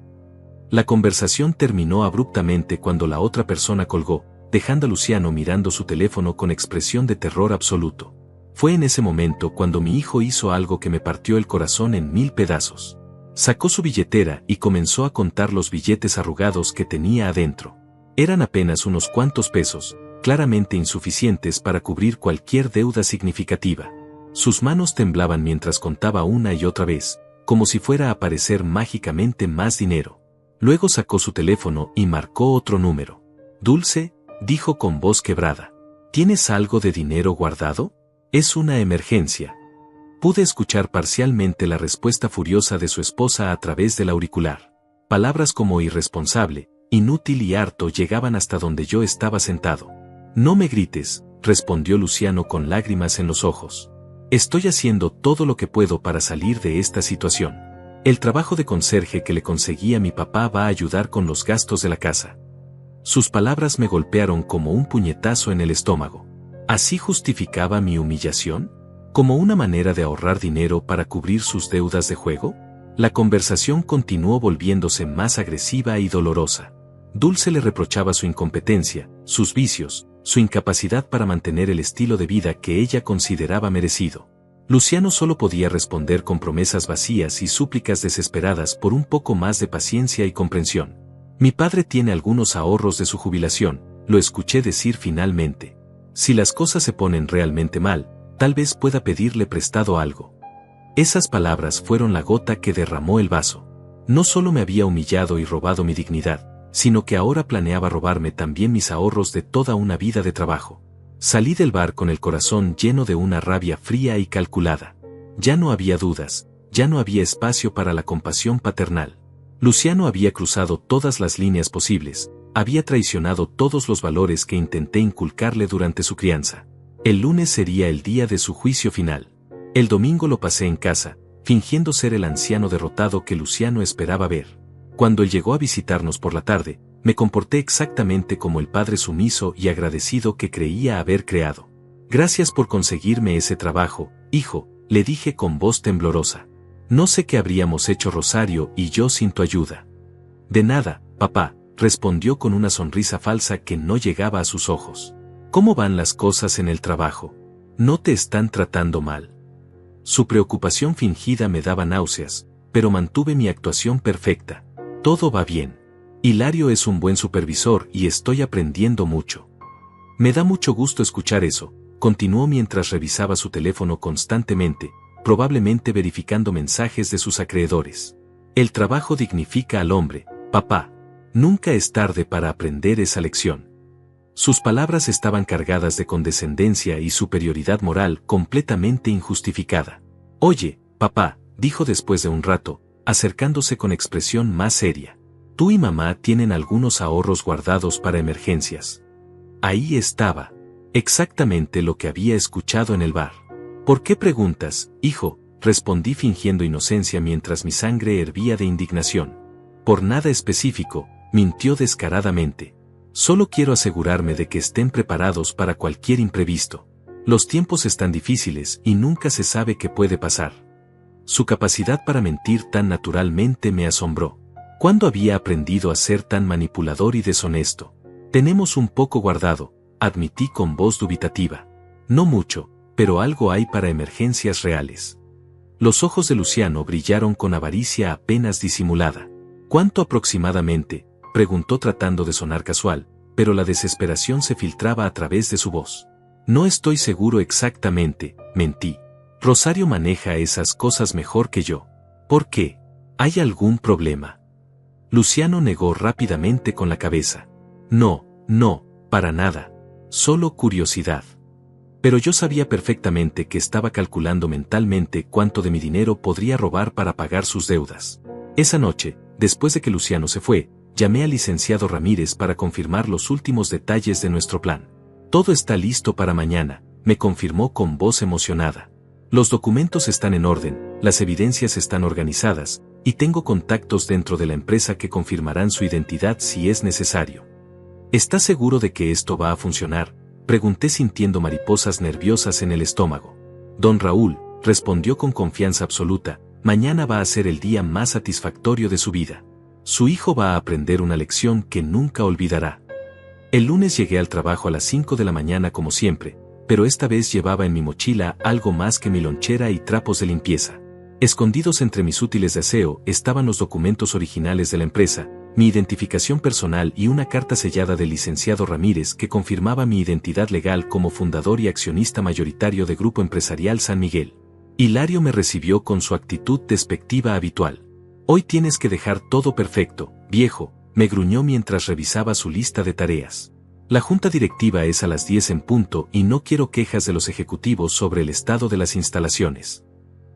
La conversación terminó abruptamente cuando la otra persona colgó, dejando a Luciano mirando su teléfono con expresión de terror absoluto. Fue en ese momento cuando mi hijo hizo algo que me partió el corazón en 1000 pedazos. Sacó su billetera y comenzó a contar los billetes arrugados que tenía adentro. Eran apenas unos cuantos pesos, claramente insuficientes para cubrir cualquier deuda significativa. Sus manos temblaban mientras contaba una y otra vez, como si fuera a aparecer mágicamente más dinero. Luego sacó su teléfono y marcó otro número. Dulce, dijo con voz quebrada. ¿Tienes algo de dinero guardado? Es una emergencia. Pude escuchar parcialmente la respuesta furiosa de su esposa a través del auricular. Palabras como irresponsable, inútil y harto llegaban hasta donde yo estaba sentado. No me grites, respondió Luciano con lágrimas en los ojos. Estoy haciendo todo lo que puedo para salir de esta situación. El trabajo de conserje que le conseguí a mi papá va a ayudar con los gastos de la casa. Sus palabras me golpearon como un puñetazo en el estómago. ¿Así justificaba mi humillación? ¿Como una manera de ahorrar dinero para cubrir sus deudas de juego? La conversación continuó volviéndose más agresiva y dolorosa. Dulce le reprochaba su incompetencia, sus vicios, su incapacidad para mantener el estilo de vida que ella consideraba merecido. Luciano solo podía responder con promesas vacías y súplicas desesperadas por un poco más de paciencia y comprensión. Mi padre tiene algunos ahorros de su jubilación, lo escuché decir finalmente. Si las cosas se ponen realmente mal, tal vez pueda pedirle prestado algo. Esas palabras fueron la gota que derramó el vaso. No solo me había humillado y robado mi dignidad, sino que ahora planeaba robarme también mis ahorros de toda una vida de trabajo. Salí del bar con el corazón lleno de una rabia fría y calculada. Ya no había dudas, ya no había espacio para la compasión paternal. Luciano había cruzado todas las líneas posibles, había traicionado todos los valores que intenté inculcarle durante su crianza. El lunes sería el día de su juicio final. El domingo lo pasé en casa, fingiendo ser el anciano derrotado que Luciano esperaba ver. Cuando él llegó a visitarnos por la tarde, me comporté exactamente como el padre sumiso y agradecido que creía haber creado. Gracias por conseguirme ese trabajo, hijo, le dije con voz temblorosa. No sé qué habríamos hecho Rosario y yo sin tu ayuda. De nada, papá, respondió con una sonrisa falsa que no llegaba a sus ojos. ¿Cómo van las cosas en el trabajo? ¿No te están tratando mal? Su preocupación fingida me daba náuseas, pero mantuve mi actuación perfecta. Todo va bien. Hilario es un buen supervisor y estoy aprendiendo mucho. Me da mucho gusto escuchar eso, continuó mientras revisaba su teléfono constantemente, probablemente verificando mensajes de sus acreedores. El trabajo dignifica al hombre, papá. Nunca es tarde para aprender esa lección. Sus palabras estaban cargadas de condescendencia y superioridad moral completamente injustificada. Oye, papá, dijo después de un rato, acercándose con expresión más seria. Tú y mamá tienen algunos ahorros guardados para emergencias. Ahí estaba. Exactamente lo que había escuchado en el bar. ¿Por qué preguntas, hijo? Respondí fingiendo inocencia mientras mi sangre hervía de indignación. Por nada específico, mintió descaradamente. Solo quiero asegurarme de que estén preparados para cualquier imprevisto. Los tiempos están difíciles y nunca se sabe qué puede pasar. Su capacidad para mentir tan naturalmente me asombró. ¿Cuándo había aprendido a ser tan manipulador y deshonesto? Tenemos un poco guardado, admití con voz dubitativa. No mucho, pero algo hay para emergencias reales. Los ojos de Luciano brillaron con avaricia apenas disimulada. ¿Cuánto aproximadamente?, preguntó tratando de sonar casual, pero la desesperación se filtraba a través de su voz. No estoy seguro exactamente, mentí. Rosario maneja esas cosas mejor que yo. ¿Por qué? ¿Hay algún problema? Luciano negó rápidamente con la cabeza. No, para nada. Solo curiosidad. Pero yo sabía perfectamente que estaba calculando mentalmente cuánto de mi dinero podría robar para pagar sus deudas. Esa noche, después de que Luciano se fue, llamé al licenciado Ramírez para confirmar los últimos detalles de nuestro plan. Todo está listo para mañana, me confirmó con voz emocionada. Los documentos están en orden, las evidencias están organizadas, y tengo contactos dentro de la empresa que confirmarán su identidad si es necesario. ¿Estás seguro de que esto va a funcionar?, pregunté sintiendo mariposas nerviosas en el estómago. Don Raúl, respondió con confianza absoluta, mañana va a ser el día más satisfactorio de su vida. Su hijo va a aprender una lección que nunca olvidará. El lunes llegué al trabajo a las 5 de la mañana como siempre, pero esta vez llevaba en mi mochila algo más que mi lonchera y trapos de limpieza. Escondidos entre mis útiles de aseo estaban los documentos originales de la empresa, mi identificación personal y una carta sellada del licenciado Ramírez que confirmaba mi identidad legal como fundador y accionista mayoritario de Grupo Empresarial San Miguel. Hilario me recibió con su actitud despectiva habitual. Hoy tienes que dejar todo perfecto, viejo, me gruñó mientras revisaba su lista de tareas. La junta directiva es a las 10 en punto y no quiero quejas de los ejecutivos sobre el estado de las instalaciones.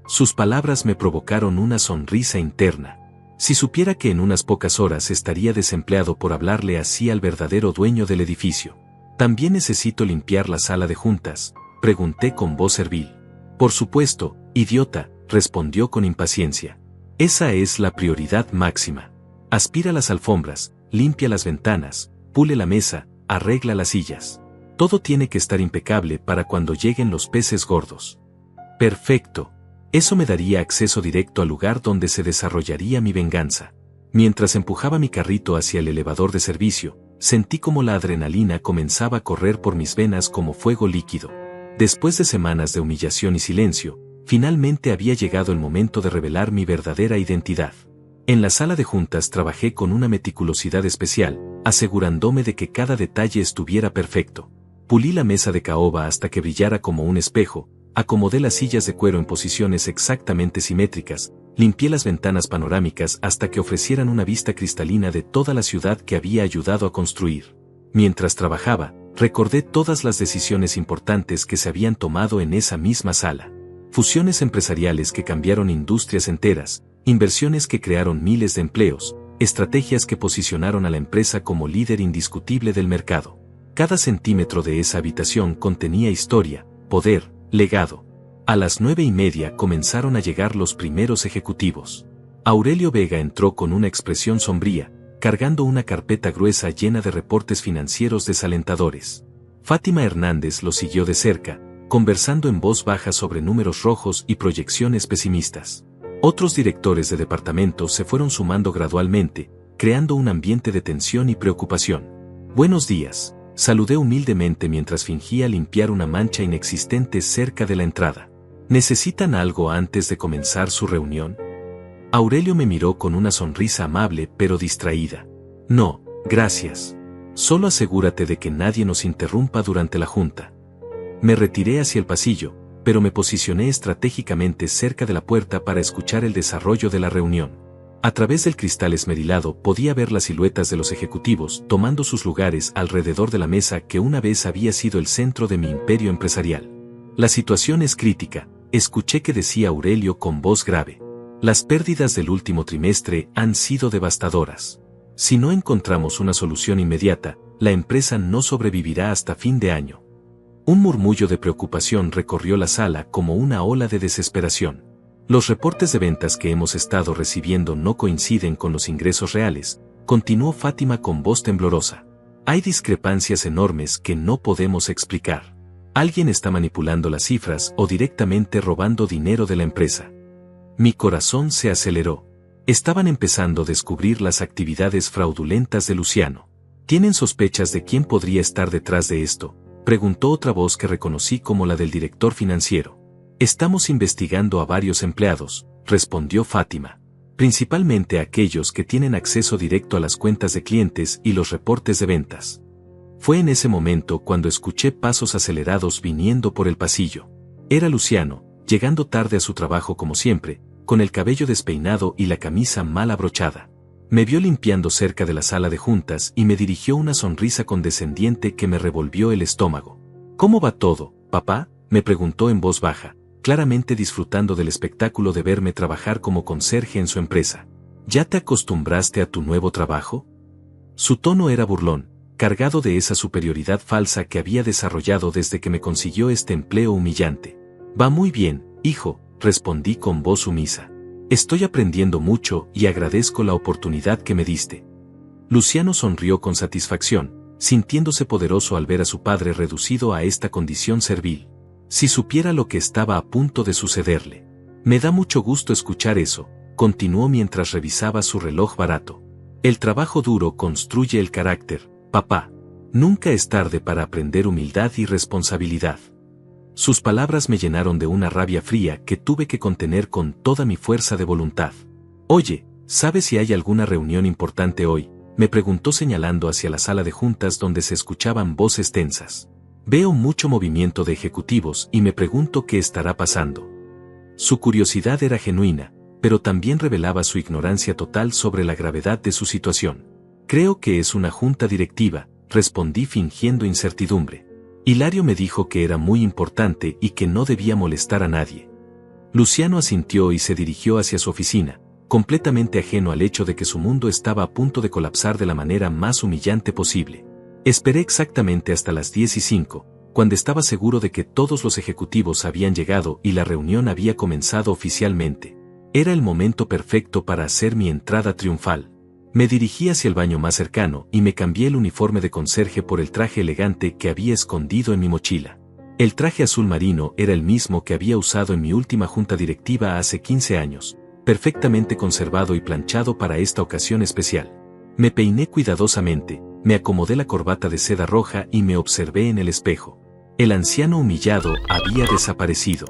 Sus palabras me provocaron una sonrisa interna. Si supiera que en unas pocas horas estaría desempleado por hablarle así al verdadero dueño del edificio. ¿También necesito limpiar la sala de juntas?, pregunté con voz servil. Por supuesto, idiota, respondió con impaciencia. Esa es la prioridad máxima. Aspira las alfombras, limpia las ventanas, pule la mesa, arregla las sillas. Todo tiene que estar impecable para cuando lleguen los peces gordos. Perfecto. Eso me daría acceso directo al lugar donde se desarrollaría mi venganza. Mientras empujaba mi carrito hacia el elevador de servicio, sentí como la adrenalina comenzaba a correr por mis venas como fuego líquido. Después de semanas de humillación y silencio, finalmente había llegado el momento de revelar mi verdadera identidad. En la sala de juntas trabajé con una meticulosidad especial, asegurándome de que cada detalle estuviera perfecto. Pulí la mesa de caoba hasta que brillara como un espejo, acomodé las sillas de cuero en posiciones exactamente simétricas, limpié las ventanas panorámicas hasta que ofrecieran una vista cristalina de toda la ciudad que había ayudado a construir. Mientras trabajaba, recordé todas las decisiones importantes que se habían tomado en esa misma sala. Fusiones empresariales que cambiaron industrias enteras, inversiones que crearon miles de empleos, estrategias que posicionaron a la empresa como líder indiscutible del mercado. Cada centímetro de esa habitación contenía historia, poder, legado. A las 9:30 comenzaron a llegar los primeros ejecutivos. Aurelio Vega entró con una expresión sombría, cargando una carpeta gruesa llena de reportes financieros desalentadores. Fátima Hernández lo siguió de cerca, conversando en voz baja sobre números rojos y proyecciones pesimistas. Otros directores de departamento se fueron sumando gradualmente, creando un ambiente de tensión y preocupación. Buenos días. Saludé humildemente mientras fingía limpiar una mancha inexistente cerca de la entrada. ¿Necesitan algo antes de comenzar su reunión? Aurelio me miró con una sonrisa amable pero distraída. No, gracias. Solo asegúrate de que nadie nos interrumpa durante la junta. Me retiré hacia el pasillo, pero me posicioné estratégicamente cerca de la puerta para escuchar el desarrollo de la reunión. A través del cristal esmerilado podía ver las siluetas de los ejecutivos tomando sus lugares alrededor de la mesa que una vez había sido el centro de mi imperio empresarial. La situación es crítica, escuché que decía Aurelio con voz grave. Las pérdidas del último trimestre han sido devastadoras. Si no encontramos una solución inmediata, la empresa no sobrevivirá hasta fin de año. Un murmullo de preocupación recorrió la sala como una ola de desesperación. Los reportes de ventas que hemos estado recibiendo no coinciden con los ingresos reales, continuó Fátima con voz temblorosa. Hay discrepancias enormes que no podemos explicar. Alguien está manipulando las cifras o directamente robando dinero de la empresa. Mi corazón se aceleró. Estaban empezando a descubrir las actividades fraudulentas de Luciano. ¿Tienen sospechas de quién podría estar detrás de esto?, preguntó otra voz que reconocí como la del director financiero. Estamos investigando a varios empleados, respondió Fátima. Principalmente a aquellos que tienen acceso directo a las cuentas de clientes y los reportes de ventas. Fue en ese momento cuando escuché pasos acelerados viniendo por el pasillo. Era Luciano, llegando tarde a su trabajo como siempre, con el cabello despeinado y la camisa mal abrochada. Me vio limpiando cerca de la sala de juntas y me dirigió una sonrisa condescendiente que me revolvió el estómago. ¿Cómo va todo, papá?, me preguntó en voz baja, claramente disfrutando del espectáculo de verme trabajar como conserje en su empresa. ¿Ya te acostumbraste a tu nuevo trabajo? Su tono era burlón, cargado de esa superioridad falsa que había desarrollado desde que me consiguió este empleo humillante. Va muy bien, hijo, respondí con voz sumisa. Estoy aprendiendo mucho y agradezco la oportunidad que me diste. Luciano sonrió con satisfacción, sintiéndose poderoso al ver a su padre reducido a esta condición servil. Si supiera lo que estaba a punto de sucederle. Me da mucho gusto escuchar eso, continuó mientras revisaba su reloj barato. El trabajo duro construye el carácter, papá. Nunca es tarde para aprender humildad y responsabilidad. Sus palabras me llenaron de una rabia fría que tuve que contener con toda mi fuerza de voluntad. Oye, ¿sabes si hay alguna reunión importante hoy?, me preguntó señalando hacia la sala de juntas donde se escuchaban voces tensas. Veo mucho movimiento de ejecutivos y me pregunto qué estará pasando. Su curiosidad era genuina, pero también revelaba su ignorancia total sobre la gravedad de su situación. Creo que es una junta directiva, respondí fingiendo incertidumbre. Hilario me dijo que era muy importante y que no debía molestar a nadie. Luciano asintió y se dirigió hacia su oficina, completamente ajeno al hecho de que su mundo estaba a punto de colapsar de la manera más humillante posible. Esperé exactamente hasta las 10:05, cuando estaba seguro de que todos los ejecutivos habían llegado y la reunión había comenzado oficialmente. Era el momento perfecto para hacer mi entrada triunfal. Me dirigí hacia el baño más cercano y me cambié el uniforme de conserje por el traje elegante que había escondido en mi mochila. El traje azul marino era el mismo que había usado en mi última junta directiva hace 15 años, perfectamente conservado y planchado para esta ocasión especial. Me peiné cuidadosamente, me acomodé la corbata de seda roja y me observé en el espejo. El anciano humillado había desaparecido.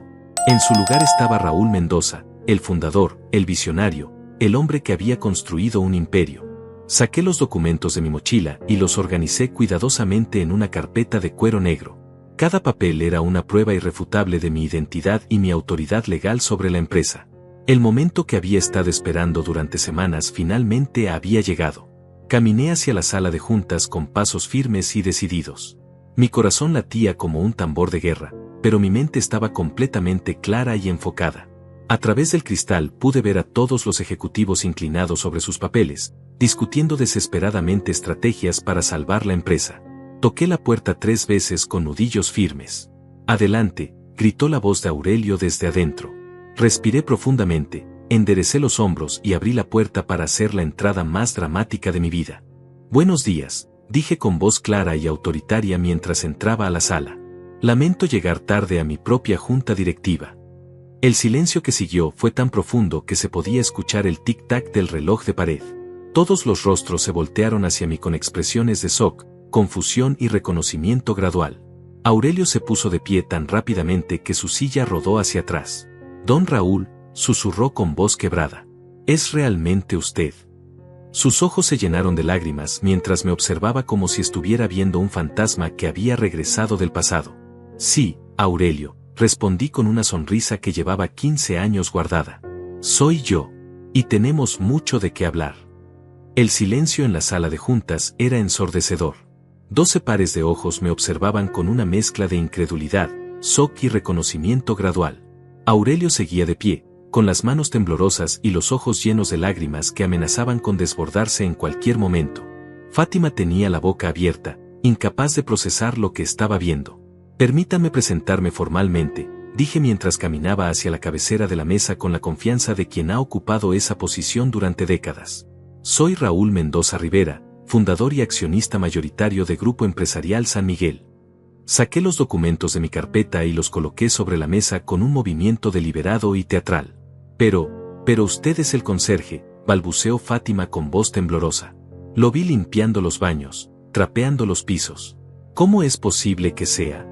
En su lugar estaba Raúl Mendoza, el fundador, el visionario, el hombre que había construido un imperio. Saqué los documentos de mi mochila y los organicé cuidadosamente en una carpeta de cuero negro. Cada papel era una prueba irrefutable de mi identidad y mi autoridad legal sobre la empresa. El momento que había estado esperando durante semanas finalmente había llegado. Caminé hacia la sala de juntas con pasos firmes y decididos. Mi corazón latía como un tambor de guerra, pero mi mente estaba completamente clara y enfocada. A través del cristal pude ver a todos los ejecutivos inclinados sobre sus papeles, discutiendo desesperadamente estrategias para salvar la empresa. Toqué la puerta 3 veces con nudillos firmes. «Adelante», gritó la voz de Aurelio desde adentro. Respiré profundamente, enderecé los hombros y abrí la puerta para hacer la entrada más dramática de mi vida. «Buenos días», dije con voz clara y autoritaria mientras entraba a la sala. «Lamento llegar tarde a mi propia junta directiva». El silencio que siguió fue tan profundo que se podía escuchar el tic-tac del reloj de pared. Todos los rostros se voltearon hacia mí con expresiones de shock, confusión y reconocimiento gradual. Aurelio se puso de pie tan rápidamente que su silla rodó hacia atrás. «Don Raúl», susurró con voz quebrada. «¿Es realmente usted?». Sus ojos se llenaron de lágrimas mientras me observaba como si estuviera viendo un fantasma que había regresado del pasado. «Sí, Aurelio», respondí con una sonrisa que llevaba 15 años guardada. «Soy yo. Y tenemos mucho de qué hablar». El silencio en la sala de juntas era ensordecedor. 12 pares de ojos me observaban con una mezcla de incredulidad, shock y reconocimiento gradual. Aurelio seguía de pie, con las manos temblorosas y los ojos llenos de lágrimas que amenazaban con desbordarse en cualquier momento. Fátima tenía la boca abierta, incapaz de procesar lo que estaba viendo. «Permítame presentarme formalmente», dije mientras caminaba hacia la cabecera de la mesa con la confianza de quien ha ocupado esa posición durante décadas. Soy Raúl Mendoza Rivera, fundador y accionista mayoritario de Grupo Empresarial San Miguel. Saqué los documentos de mi carpeta y los coloqué sobre la mesa con un movimiento deliberado y teatral. Pero usted es el conserje, balbuceó Fátima con voz temblorosa. Lo vi limpiando los baños, trapeando los pisos. ¿Cómo es posible que sea?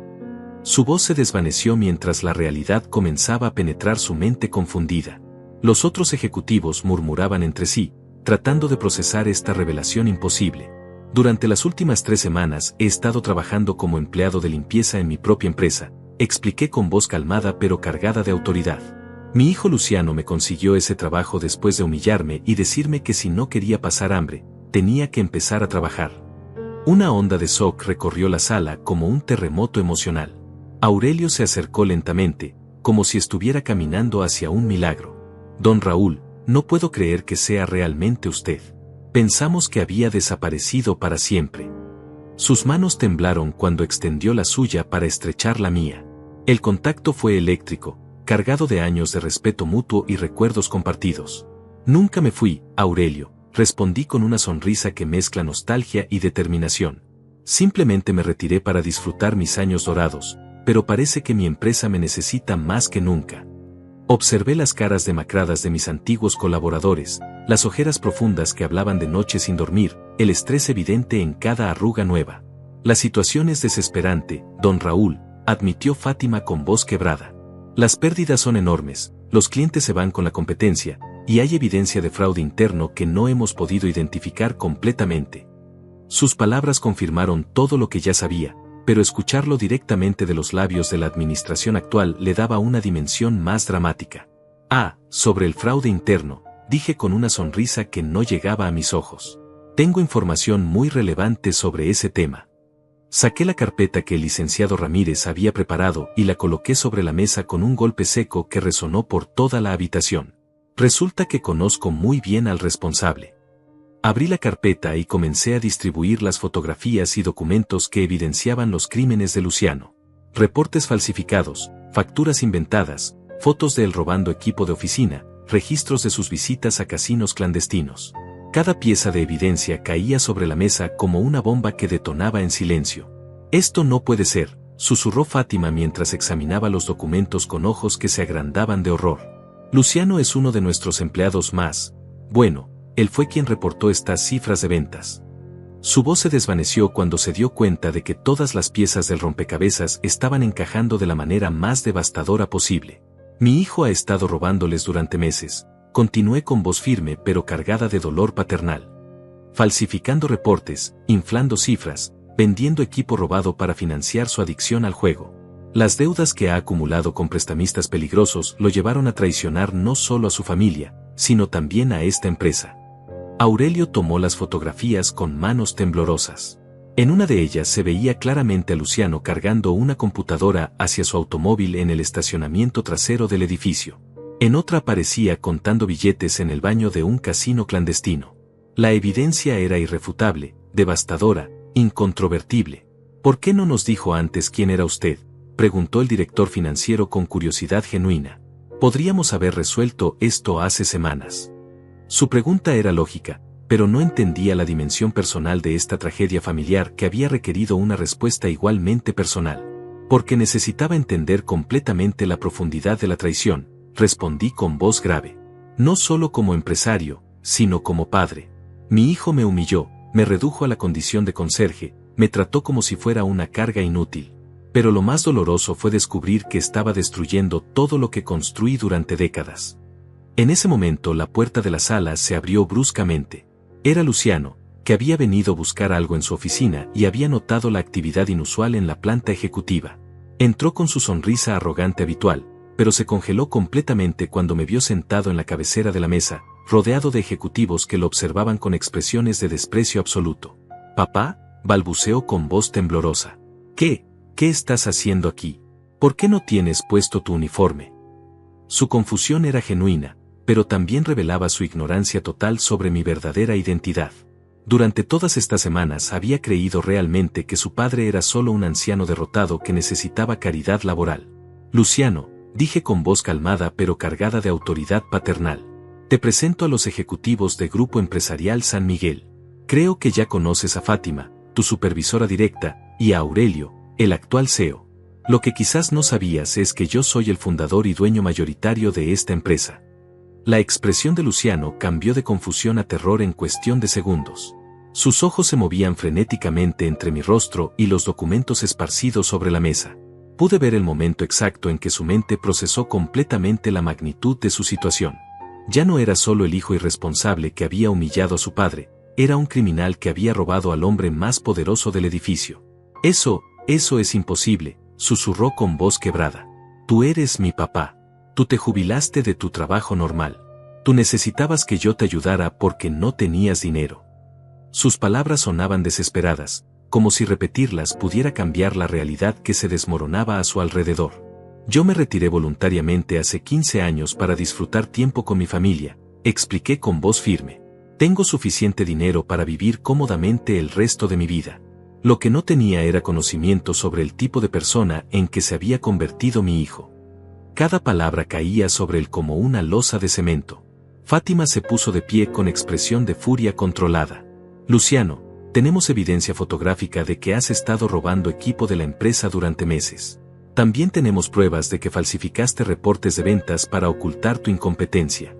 Su voz se desvaneció mientras la realidad comenzaba a penetrar su mente confundida. Los otros ejecutivos murmuraban entre sí, tratando de procesar esta revelación imposible. Durante las últimas 3 semanas he estado trabajando como empleado de limpieza en mi propia empresa, expliqué con voz calmada pero cargada de autoridad. Mi hijo Luciano me consiguió ese trabajo después de humillarme y decirme que si no quería pasar hambre, tenía que empezar a trabajar. Una onda de shock recorrió la sala como un terremoto emocional. Aurelio se acercó lentamente, como si estuviera caminando hacia un milagro. Don Raúl, no puedo creer que sea realmente usted. Pensamos que había desaparecido para siempre. Sus manos temblaron cuando extendió la suya para estrechar la mía. El contacto fue eléctrico, cargado de años de respeto mutuo y recuerdos compartidos. Nunca me fui, Aurelio, respondí con una sonrisa que mezcla nostalgia y determinación. Simplemente me retiré para disfrutar mis años dorados, pero parece que mi empresa me necesita más que nunca. Observé las caras demacradas de mis antiguos colaboradores, las ojeras profundas que hablaban de noches sin dormir, el estrés evidente en cada arruga nueva. La situación es desesperante, don Raúl, admitió Fátima con voz quebrada. Las pérdidas son enormes, los clientes se van con la competencia, y hay evidencia de fraude interno que no hemos podido identificar completamente. Sus palabras confirmaron todo lo que ya sabía, pero escucharlo directamente de los labios de la administración actual le daba una dimensión más dramática. Sobre el fraude interno, dije con una sonrisa que no llegaba a mis ojos. Tengo información muy relevante sobre ese tema. Saqué la carpeta que el licenciado Ramírez había preparado y la coloqué sobre la mesa con un golpe seco que resonó por toda la habitación. Resulta que conozco muy bien al responsable. Abrí la carpeta y comencé a distribuir las fotografías y documentos que evidenciaban los crímenes de Luciano. Reportes falsificados, facturas inventadas, fotos de él robando equipo de oficina, registros de sus visitas a casinos clandestinos. Cada pieza de evidencia caía sobre la mesa como una bomba que detonaba en silencio. Esto no puede ser, susurró Fátima mientras examinaba los documentos con ojos que se agrandaban de horror. Luciano es uno de nuestros empleados más. Bueno, él fue quien reportó estas cifras de ventas. Su voz se desvaneció cuando se dio cuenta de que todas las piezas del rompecabezas estaban encajando de la manera más devastadora posible. Mi hijo ha estado robándoles durante meses, continué con voz firme pero cargada de dolor paternal. Falsificando reportes, inflando cifras, vendiendo equipo robado para financiar su adicción al juego. Las deudas que ha acumulado con prestamistas peligrosos lo llevaron a traicionar no solo a su familia, sino también a esta empresa. Aurelio tomó las fotografías con manos temblorosas. En una de ellas se veía claramente a Luciano cargando una computadora hacia su automóvil en el estacionamiento trasero del edificio. En otra aparecía contando billetes en el baño de un casino clandestino. La evidencia era irrefutable, devastadora, incontrovertible. ¿Por qué no nos dijo antes quién era usted?, preguntó el director financiero con curiosidad genuina. Podríamos haber resuelto esto hace semanas. Su pregunta era lógica, pero no entendía la dimensión personal de esta tragedia familiar que había requerido una respuesta igualmente personal. Porque necesitaba entender completamente la profundidad de la traición, respondí con voz grave. No solo como empresario, sino como padre. Mi hijo me humilló, me redujo a la condición de conserje, me trató como si fuera una carga inútil. Pero lo más doloroso fue descubrir que estaba destruyendo todo lo que construí durante décadas. En ese momento la puerta de la sala se abrió bruscamente. Era Luciano, que había venido a buscar algo en su oficina y había notado la actividad inusual en la planta ejecutiva. Entró con su sonrisa arrogante habitual, pero se congeló completamente cuando me vio sentado en la cabecera de la mesa, rodeado de ejecutivos que lo observaban con expresiones de desprecio absoluto. «Papá», balbuceó con voz temblorosa. ¿Qué estás haciendo aquí? ¿Por qué no tienes puesto tu uniforme? Su confusión era genuina, pero también revelaba su ignorancia total sobre mi verdadera identidad. Durante todas estas semanas había creído realmente que su padre era solo un anciano derrotado que necesitaba caridad laboral. Luciano, dije con voz calmada pero cargada de autoridad paternal. Te presento a los ejecutivos de Grupo Empresarial San Miguel. Creo que ya conoces a Fátima, tu supervisora directa, y a Aurelio, el actual CEO. Lo que quizás no sabías es que yo soy el fundador y dueño mayoritario de esta empresa. La expresión de Luciano cambió de confusión a terror en cuestión de segundos. Sus ojos se movían frenéticamente entre mi rostro y los documentos esparcidos sobre la mesa. Pude ver el momento exacto en que su mente procesó completamente la magnitud de su situación. Ya no era solo el hijo irresponsable que había humillado a su padre, era un criminal que había robado al hombre más poderoso del edificio. Eso es imposible, susurró con voz quebrada. Tú eres mi papá. Tú te jubilaste de tu trabajo normal. Tú necesitabas que yo te ayudara porque no tenías dinero. Sus palabras sonaban desesperadas, como si repetirlas pudiera cambiar la realidad que se desmoronaba a su alrededor. Yo me retiré voluntariamente hace 15 años para disfrutar tiempo con mi familia, expliqué con voz firme. Tengo suficiente dinero para vivir cómodamente el resto de mi vida. Lo que no tenía era conocimiento sobre el tipo de persona en que se había convertido mi hijo. Cada palabra caía sobre él como una losa de cemento. Fátima se puso de pie con expresión de furia controlada. Luciano, tenemos evidencia fotográfica de que has estado robando equipo de la empresa durante meses. También tenemos pruebas de que falsificaste reportes de ventas para ocultar tu incompetencia.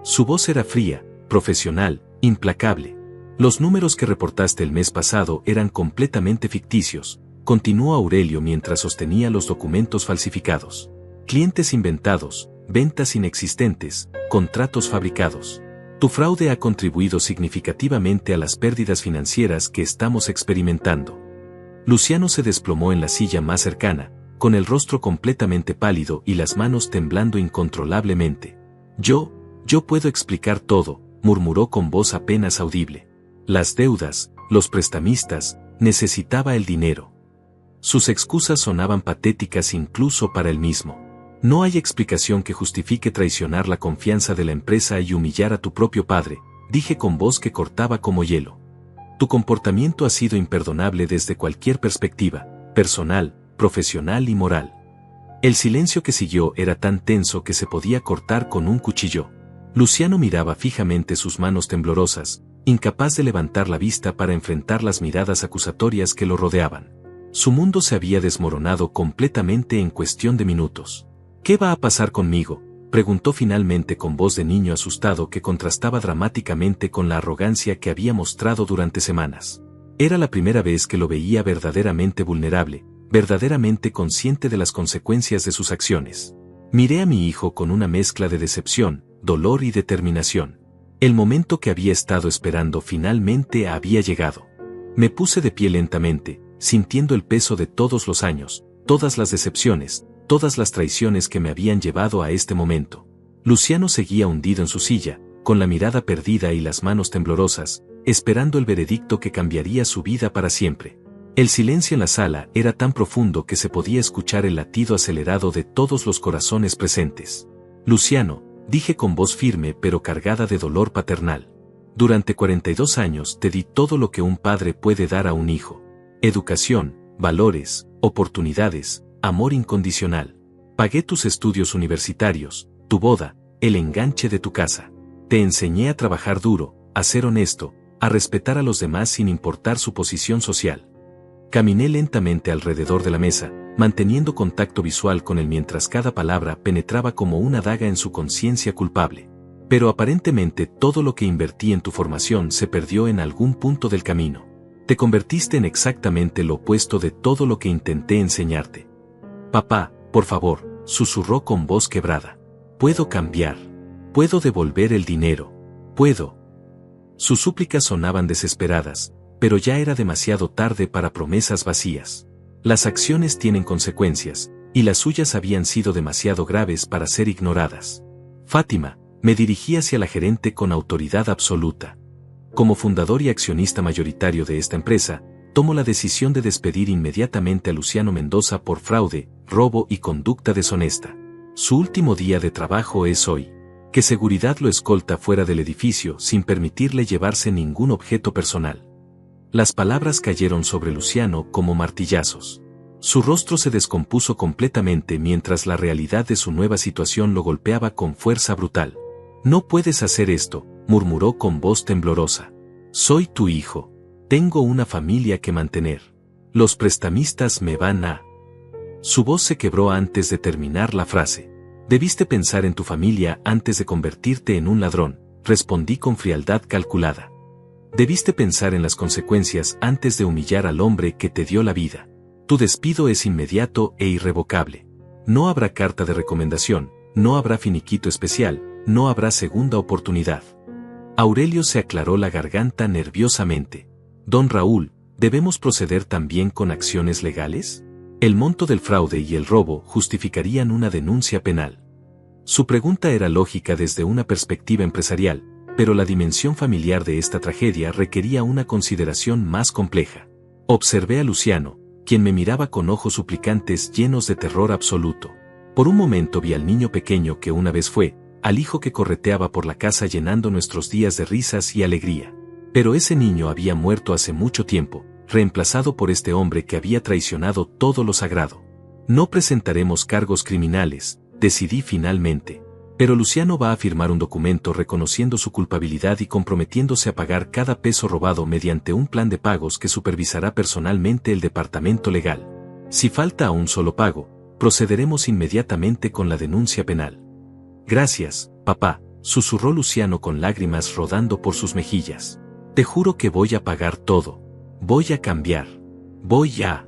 Su voz era fría, profesional, implacable. Los números que reportaste el mes pasado eran completamente ficticios, continuó Aurelio mientras sostenía los documentos falsificados. Clientes inventados, ventas inexistentes, contratos fabricados. Tu fraude ha contribuido significativamente a las pérdidas financieras que estamos experimentando. Luciano se desplomó en la silla más cercana, con el rostro completamente pálido y las manos temblando incontrolablemente. Yo puedo explicar todo, murmuró con voz apenas audible. Las deudas, los prestamistas, necesitaba el dinero. Sus excusas sonaban patéticas incluso para él mismo. No hay explicación que justifique traicionar la confianza de la empresa y humillar a tu propio padre, dije con voz que cortaba como hielo. Tu comportamiento ha sido imperdonable desde cualquier perspectiva, personal, profesional y moral. El silencio que siguió era tan tenso que se podía cortar con un cuchillo. Luciano miraba fijamente sus manos temblorosas, incapaz de levantar la vista para enfrentar las miradas acusatorias que lo rodeaban. Su mundo se había desmoronado completamente en cuestión de minutos. ¿Qué va a pasar conmigo?, preguntó finalmente con voz de niño asustado que contrastaba dramáticamente con la arrogancia que había mostrado durante semanas. Era la primera vez que lo veía verdaderamente vulnerable, verdaderamente consciente de las consecuencias de sus acciones. Miré a mi hijo con una mezcla de decepción, dolor y determinación. El momento que había estado esperando finalmente había llegado. Me puse de pie lentamente, sintiendo el peso de todos los años, todas las decepciones, todas las traiciones que me habían llevado a este momento. Luciano seguía hundido en su silla, con la mirada perdida y las manos temblorosas, esperando el veredicto que cambiaría su vida para siempre. El silencio en la sala era tan profundo que se podía escuchar el latido acelerado de todos los corazones presentes. Luciano, dije con voz firme pero cargada de dolor paternal. Durante 42 años te di todo lo que un padre puede dar a un hijo. Educación, valores, oportunidades, amor incondicional. Pagué tus estudios universitarios, tu boda, el enganche de tu casa. Te enseñé a trabajar duro, a ser honesto, a respetar a los demás sin importar su posición social. Caminé lentamente alrededor de la mesa, manteniendo contacto visual con él mientras cada palabra penetraba como una daga en su conciencia culpable. Pero aparentemente todo lo que invertí en tu formación se perdió en algún punto del camino. Te convertiste en exactamente lo opuesto de todo lo que intenté enseñarte. Papá, por favor, susurró con voz quebrada. Puedo cambiar. Puedo devolver el dinero. Puedo. Sus súplicas sonaban desesperadas, pero ya era demasiado tarde para promesas vacías. Las acciones tienen consecuencias, y las suyas habían sido demasiado graves para ser ignoradas. Fátima, me dirigí hacia la gerente con autoridad absoluta. Como fundador y accionista mayoritario de esta empresa, tomo la decisión de despedir inmediatamente a Luciano Mendoza por fraude, robo y conducta deshonesta. Su último día de trabajo es hoy. Que seguridad lo escolta fuera del edificio sin permitirle llevarse ningún objeto personal. Las palabras cayeron sobre Luciano como martillazos. Su rostro se descompuso completamente mientras la realidad de su nueva situación lo golpeaba con fuerza brutal. No puedes hacer esto, murmuró con voz temblorosa. Soy tu hijo. Tengo una familia que mantener. Los prestamistas me van a... Su voz se quebró antes de terminar la frase. Debiste pensar en tu familia antes de convertirte en un ladrón, respondí con frialdad calculada. Debiste pensar en las consecuencias antes de humillar al hombre que te dio la vida. Tu despido es inmediato e irrevocable. No habrá carta de recomendación, no habrá finiquito especial, no habrá segunda oportunidad. Aurelio se aclaró la garganta nerviosamente. Don Raúl, ¿debemos proceder también con acciones legales? El monto del fraude y el robo justificarían una denuncia penal. Su pregunta era lógica desde una perspectiva empresarial, pero la dimensión familiar de esta tragedia requería una consideración más compleja. Observé a Luciano, quien me miraba con ojos suplicantes llenos de terror absoluto. Por un momento vi al niño pequeño que una vez fue, al hijo que correteaba por la casa llenando nuestros días de risas y alegría. Pero ese niño había muerto hace mucho tiempo, reemplazado por este hombre que había traicionado todo lo sagrado. No presentaremos cargos criminales, decidí finalmente. Pero Luciano va a firmar un documento reconociendo su culpabilidad y comprometiéndose a pagar cada peso robado mediante un plan de pagos que supervisará personalmente el departamento legal. Si falta un solo pago, procederemos inmediatamente con la denuncia penal. Gracias, papá, susurró Luciano con lágrimas rodando por sus mejillas. Te juro que voy a pagar todo. Voy a cambiar. Voy a...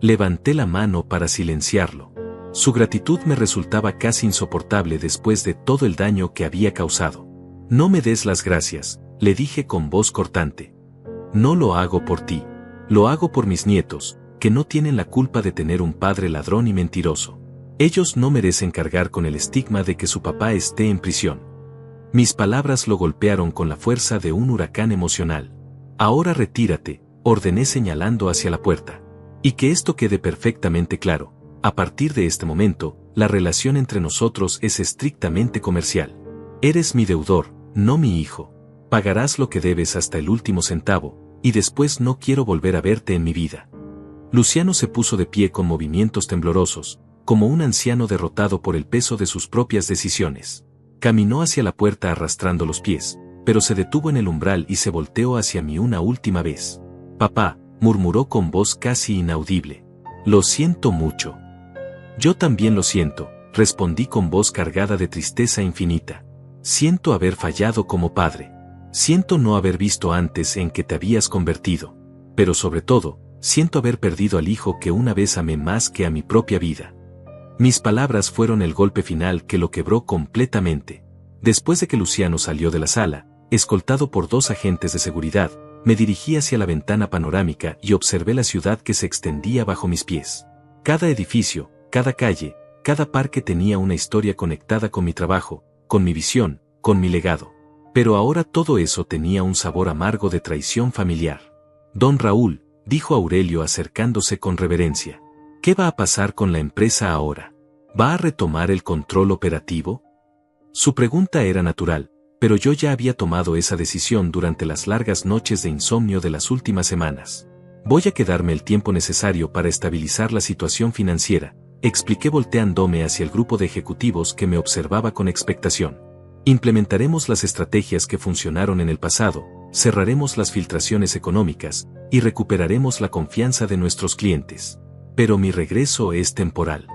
Levanté la mano para silenciarlo. Su gratitud me resultaba casi insoportable después de todo el daño que había causado. No me des las gracias, le dije con voz cortante. No lo hago por ti. Lo hago por mis nietos, que no tienen la culpa de tener un padre ladrón y mentiroso. Ellos no merecen cargar con el estigma de que su papá esté en prisión. Mis palabras lo golpearon con la fuerza de un huracán emocional. Ahora retírate, ordené señalando hacia la puerta. Y que esto quede perfectamente claro. A partir de este momento, la relación entre nosotros es estrictamente comercial. Eres mi deudor, no mi hijo. Pagarás lo que debes hasta el último centavo, y después no quiero volver a verte en mi vida. Luciano se puso de pie con movimientos temblorosos, como un anciano derrotado por el peso de sus propias decisiones. Caminó hacia la puerta arrastrando los pies, pero se detuvo en el umbral y se volteó hacia mí una última vez. Papá, murmuró con voz casi inaudible. Lo siento mucho. Yo también lo siento, respondí con voz cargada de tristeza infinita. Siento haber fallado como padre. Siento no haber visto antes en que te habías convertido. Pero sobre todo, siento haber perdido al hijo que una vez amé más que a mi propia vida. Mis palabras fueron el golpe final que lo quebró completamente. Después de que Luciano salió de la sala, escoltado por 2 agentes de seguridad, me dirigí hacia la ventana panorámica y observé la ciudad que se extendía bajo mis pies. Cada edificio, cada calle, cada parque tenía una historia conectada con mi trabajo, con mi visión, con mi legado. Pero ahora todo eso tenía un sabor amargo de traición familiar. Don Raúl, dijo Aurelio acercándose con reverencia. ¿Qué va a pasar con la empresa ahora? ¿Va a retomar el control operativo? Su pregunta era natural, pero yo ya había tomado esa decisión durante las largas noches de insomnio de las últimas semanas. Voy a quedarme el tiempo necesario para estabilizar la situación financiera, expliqué volteándome hacia el grupo de ejecutivos que me observaba con expectación. Implementaremos las estrategias que funcionaron en el pasado, cerraremos las filtraciones económicas, y recuperaremos la confianza de nuestros clientes. Pero mi regreso es temporal.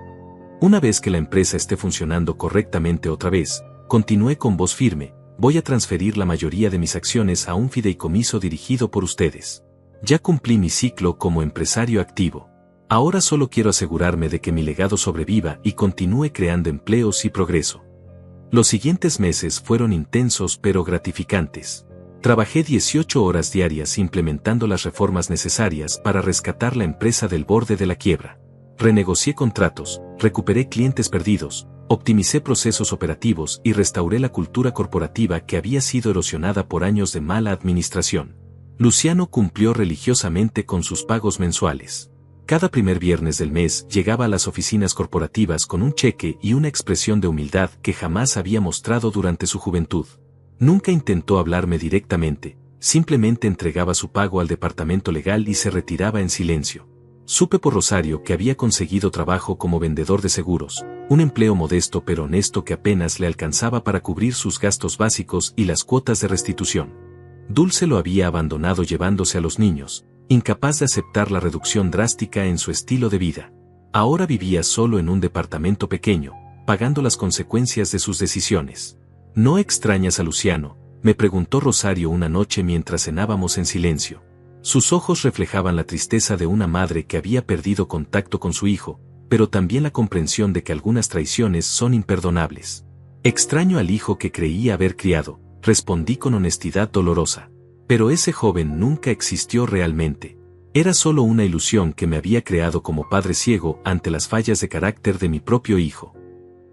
Una vez que la empresa esté funcionando correctamente otra vez, continué con voz firme, voy a transferir la mayoría de mis acciones a un fideicomiso dirigido por ustedes. Ya cumplí mi ciclo como empresario activo. Ahora solo quiero asegurarme de que mi legado sobreviva y continúe creando empleos y progreso. Los siguientes meses fueron intensos pero gratificantes. Trabajé 18 horas diarias implementando las reformas necesarias para rescatar la empresa del borde de la quiebra. Renegocié contratos, recuperé clientes perdidos, optimicé procesos operativos y restauré la cultura corporativa que había sido erosionada por años de mala administración. Luciano cumplió religiosamente con sus pagos mensuales. Cada primer viernes del mes llegaba a las oficinas corporativas con un cheque y una expresión de humildad que jamás había mostrado durante su juventud. Nunca intentó hablarme directamente, simplemente entregaba su pago al departamento legal y se retiraba en silencio. Supe por Rosario que había conseguido trabajo como vendedor de seguros, un empleo modesto pero honesto que apenas le alcanzaba para cubrir sus gastos básicos y las cuotas de restitución. Dulce lo había abandonado llevándose a los niños, incapaz de aceptar la reducción drástica en su estilo de vida. Ahora vivía solo en un departamento pequeño, pagando las consecuencias de sus decisiones. ¿No extrañas a Luciano?, me preguntó Rosario una noche mientras cenábamos en silencio. Sus ojos reflejaban la tristeza de una madre que había perdido contacto con su hijo, pero también la comprensión de que algunas traiciones son imperdonables. Extraño al hijo que creía haber criado, respondí con honestidad dolorosa. Pero ese joven nunca existió realmente. Era solo una ilusión que me había creado como padre ciego ante las fallas de carácter de mi propio hijo.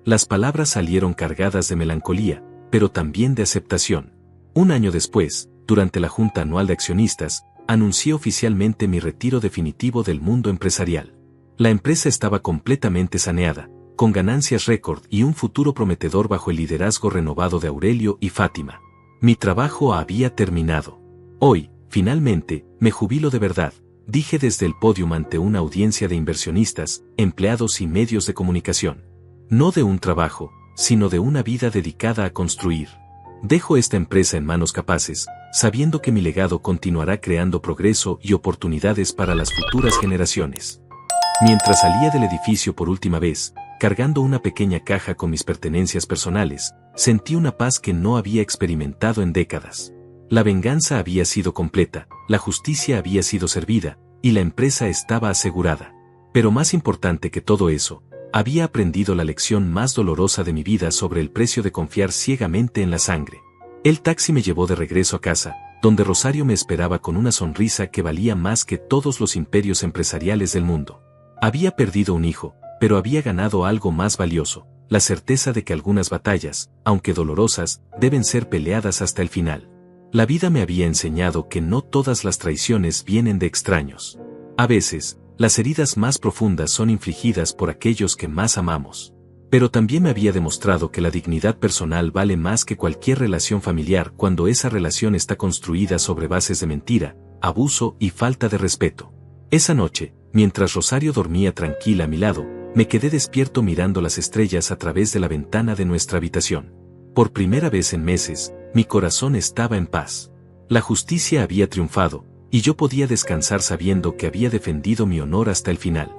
Las palabras salieron cargadas de melancolía, pero también de aceptación. Un año después, durante la junta anual de accionistas, anuncié oficialmente mi retiro definitivo del mundo empresarial. La empresa estaba completamente saneada, con ganancias récord y un futuro prometedor bajo el liderazgo renovado de Aurelio y Fátima. Mi trabajo había terminado. Hoy, finalmente, me jubilo de verdad, dije desde el podio ante una audiencia de inversionistas, empleados y medios de comunicación. No de un trabajo, sino de una vida dedicada a construir. Dejo esta empresa en manos capaces, sabiendo que mi legado continuará creando progreso y oportunidades para las futuras generaciones. Mientras salía del edificio por última vez, cargando una pequeña caja con mis pertenencias personales, sentí una paz que no había experimentado en décadas. La venganza había sido completa, la justicia había sido servida, y la empresa estaba asegurada. Pero más importante que todo eso, había aprendido la lección más dolorosa de mi vida sobre el precio de confiar ciegamente en la sangre. El taxi me llevó de regreso a casa, donde Rosario me esperaba con una sonrisa que valía más que todos los imperios empresariales del mundo. Había perdido un hijo, pero había ganado algo más valioso, la certeza de que algunas batallas, aunque dolorosas, deben ser peleadas hasta el final. La vida me había enseñado que no todas las traiciones vienen de extraños. A veces, las heridas más profundas son infligidas por aquellos que más amamos. Pero también me había demostrado que la dignidad personal vale más que cualquier relación familiar cuando esa relación está construida sobre bases de mentira, abuso y falta de respeto. Esa noche, mientras Rosario dormía tranquila a mi lado, me quedé despierto mirando las estrellas a través de la ventana de nuestra habitación. Por primera vez en meses, mi corazón estaba en paz. La justicia había triunfado, y yo podía descansar sabiendo que había defendido mi honor hasta el final.